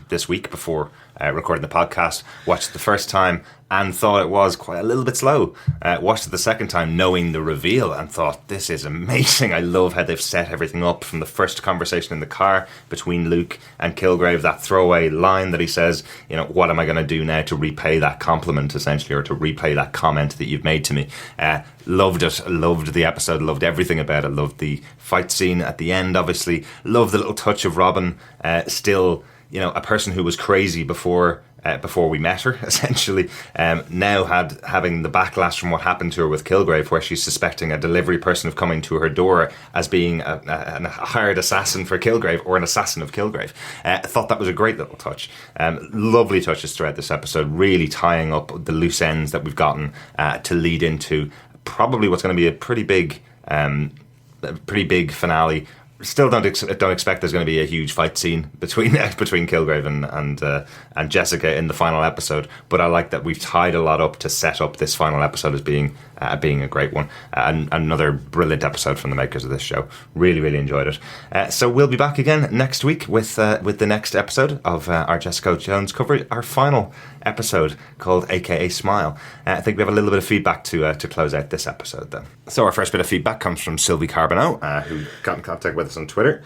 this week before recording the podcast. Watched it the first time and thought it was quite a little bit slow. Watched it the second time knowing the reveal and thought, this is amazing. I love how they've set everything up from the first conversation in the car between Luke and Kilgrave, that throwaway line that he says, you know, what am I going to do now to repay that compliment, essentially, or to repay that comment that you've made to me. Loved it. Loved the episode. Loved everything about it. Loved the fight scene at the end, obviously. Loved the little touch of Robin still, you know, a person who was crazy before we met her, essentially, now having the backlash from what happened to her with Kilgrave, where she's suspecting a delivery person of coming to her door as being a hired assassin for Kilgrave, or an assassin of Kilgrave. I thought that was a great little touch. Lovely touches throughout this episode, really tying up the loose ends that we've gotten to lead into probably what's going to be a pretty big finale. Still don't expect there's going to be a huge fight scene between Kilgrave and Jessica in the final episode, but I like that we've tied a lot up to set up this final episode as being a great one. And another brilliant episode from the makers of this show. Really, really enjoyed it. So we'll be back again next week with the next episode of our Jessica Jones coverage, our final episode called AKA Smile. I think we have a little bit of feedback to close out this episode then. So our first bit of feedback comes from Sylvie Carbonneau, who got in contact with us on Twitter.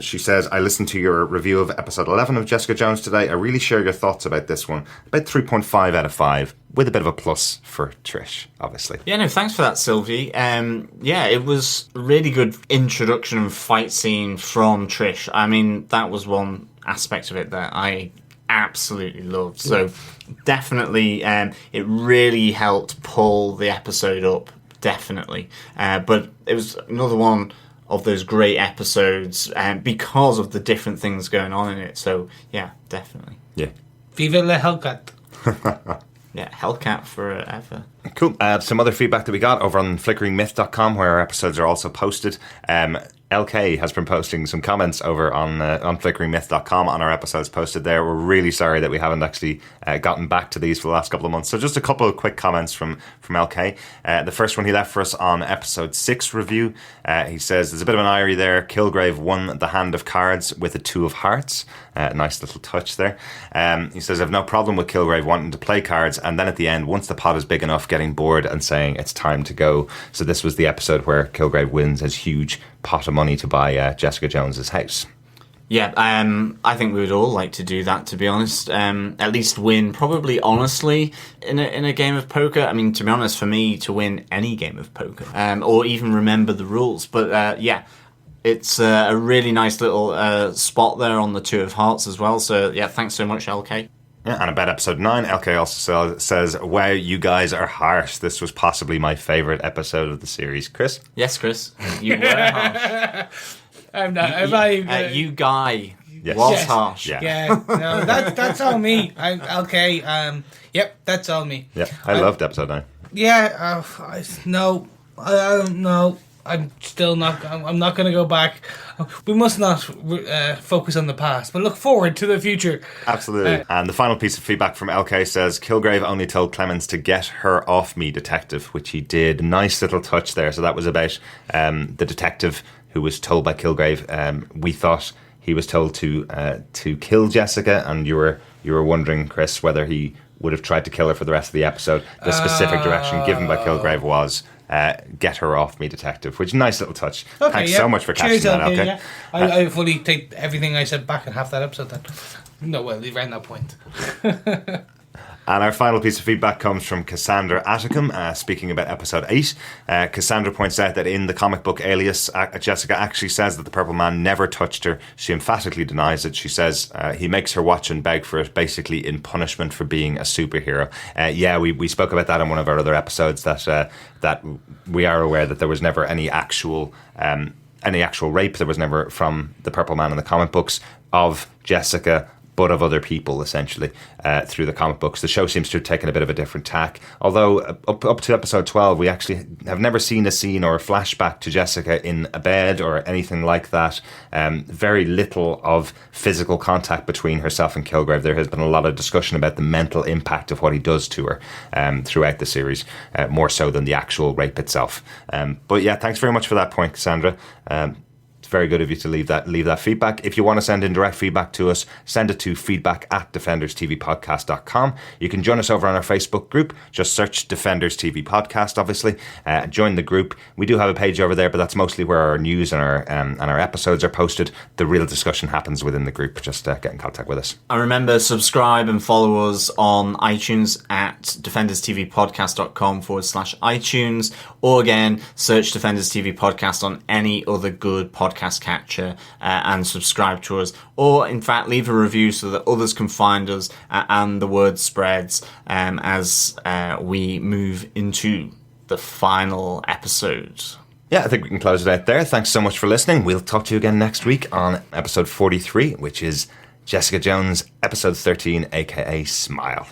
She says, I listened to your review of episode 11 of Jessica Jones today. I really share your thoughts about this one. About 3.5 out of 5, with a bit of a plus for Trish, obviously. Yeah, no, thanks for that, Sylvie. Yeah, it was a really good introduction and fight scene from Trish. I mean, that was one aspect of it that I absolutely loved. So definitely, it really helped pull the episode up, definitely. But it was another one of those great episodes because of the different things going on in it. So, yeah, definitely. Yeah. Viva la Hellcat. Yeah, Hellcat forever. Cool. Some other feedback that we got over on flickeringmyth.com, where our episodes are also posted. LK has been posting some comments over on flickeringmyth.com on our episodes posted there. We're really sorry that we haven't actually gotten back to these for the last couple of months. So just a couple of quick comments from LK. The first one he left for us on episode 6 review. He says, there's a bit of an irony there. Kilgrave won the hand of cards with a 2 of hearts. Nice little touch there. He says, I've no problem with Kilgrave wanting to play cards, and then at the end, once the pot is big enough, getting bored and saying it's time to go. So this was the episode where Kilgrave wins his huge pot of money to buy Jessica Jones's house. Yeah, I think we would all like to do that, to be honest. At least win, probably honestly, in a game of poker. I mean, to be honest, for me, to win any game of poker, or even remember the rules. But yeah, it's a really nice little spot there on the 2 of hearts as well. So yeah, thanks so much, LK. Yeah, and about episode 9, LK also says, wow, you guys are harsh. This was possibly my favourite episode of the series. Chris? Yes, Chris. You were harsh. I'm not. You guy Yes. was Yes. harsh. Yeah, no, that's all me. Okay. Yep, that's all me. Yeah, I loved episode 9. Yeah. No, I don't know. I'm still not. I'm not going to go back. We must not focus on the past, but look forward to the future. Absolutely. And the final piece of feedback from LK says, Kilgrave only told Clemens to get her off me, detective, which he did. Nice little touch there. So that was about the detective who was told by Kilgrave. We thought he was told to kill Jessica, and you were wondering, Chris, whether he would have tried to kill her for the rest of the episode. The specific direction given by Kilgrave was get her off me, detective, which nice little touch. Okay, Thanks yeah. so much for Cheers, catching that. LK, Okay. yeah. I fully take everything I said back in half that episode then. No, well, around that point. And our final piece of feedback comes from Cassandra Atticum, speaking about episode 8. Cassandra points out that in the comic book Alias, Jessica actually says that the Purple Man never touched her. She emphatically denies it. She says he makes her watch and beg for it, basically in punishment for being a superhero. Yeah, we spoke about that in one of our other episodes, that we are aware that there was never any actual rape. There was never, from the Purple Man in the comic books, of Jessica but of other people, essentially, through the comic books. The show seems to have taken a bit of a different tack. Although up to episode 12, we actually have never seen a scene or a flashback to Jessica in a bed or anything like that. Very little of physical contact between herself and Kilgrave. There has been a lot of discussion about the mental impact of what he does to her throughout the series, more so than the actual rape itself. But yeah, thanks very much for that point, Cassandra. Very good of you to leave that feedback. If you want to send in direct feedback to us, send it to feedback@defenderstvpodcast.com. You can join us over on our Facebook group. Just search Defenders TV Podcast, obviously. Join the group. We do have a page over there, but that's mostly where our news and our episodes are posted. The real discussion happens within the group. Just get in contact with us. And remember, subscribe and follow us on iTunes at defenderstvpodcast.com/iTunes, or again, search Defenders TV Podcast on any other good podcast catcher and subscribe to us, or in fact leave a review so that others can find us and the word spreads as we move into the final episode. Yeah, I think we can close it out there. Thanks so much for listening. We'll talk to you again next week on episode 43, which is Jessica Jones, episode 13, aka Smile.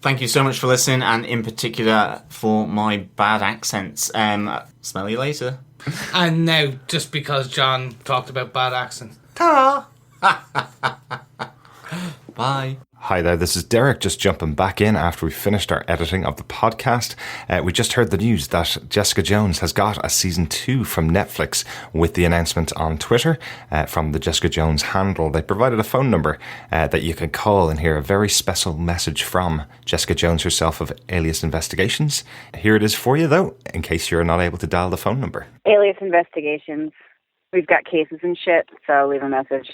Thank you so much for listening, and in particular for my bad accents. Smell you later. And now, just because John talked about bad accents. Ta! Bye. Hi there, this is Derek, just jumping back in after we finished our editing of the podcast. We just heard the news that Jessica Jones has got a season 2 from Netflix, with the announcement on Twitter from the Jessica Jones handle. They provided a phone number that you can call and hear a very special message from Jessica Jones herself of Alias Investigations. Here it is for you, though, in case you're not able to dial the phone number. Alias Investigations. We've got cases and shit, so leave a message.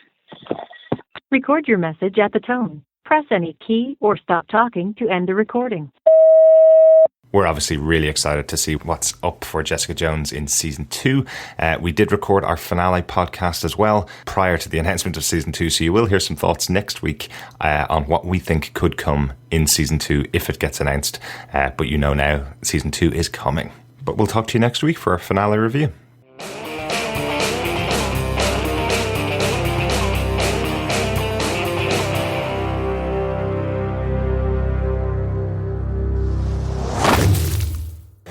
Record your message at the tone. Press any key or stop talking to end the recording. We're obviously really excited to see what's up for Jessica Jones in season 2. We did record our finale podcast as well prior to the announcement of season 2, so you will hear some thoughts next week on what we think could come in season 2 if it gets announced. But you know now, season 2 is coming. But we'll talk to you next week for our finale review.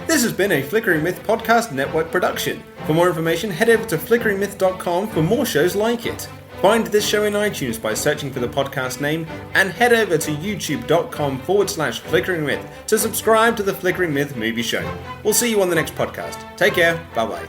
This has been a Flickering Myth Podcast Network production. For more information, head over to flickeringmyth.com for more shows like it. Find this show in iTunes by searching for the podcast name, and head over to youtube.com/flickeringmyth to subscribe to the Flickering Myth movie show. We'll see you on the next podcast. Take care. Bye bye.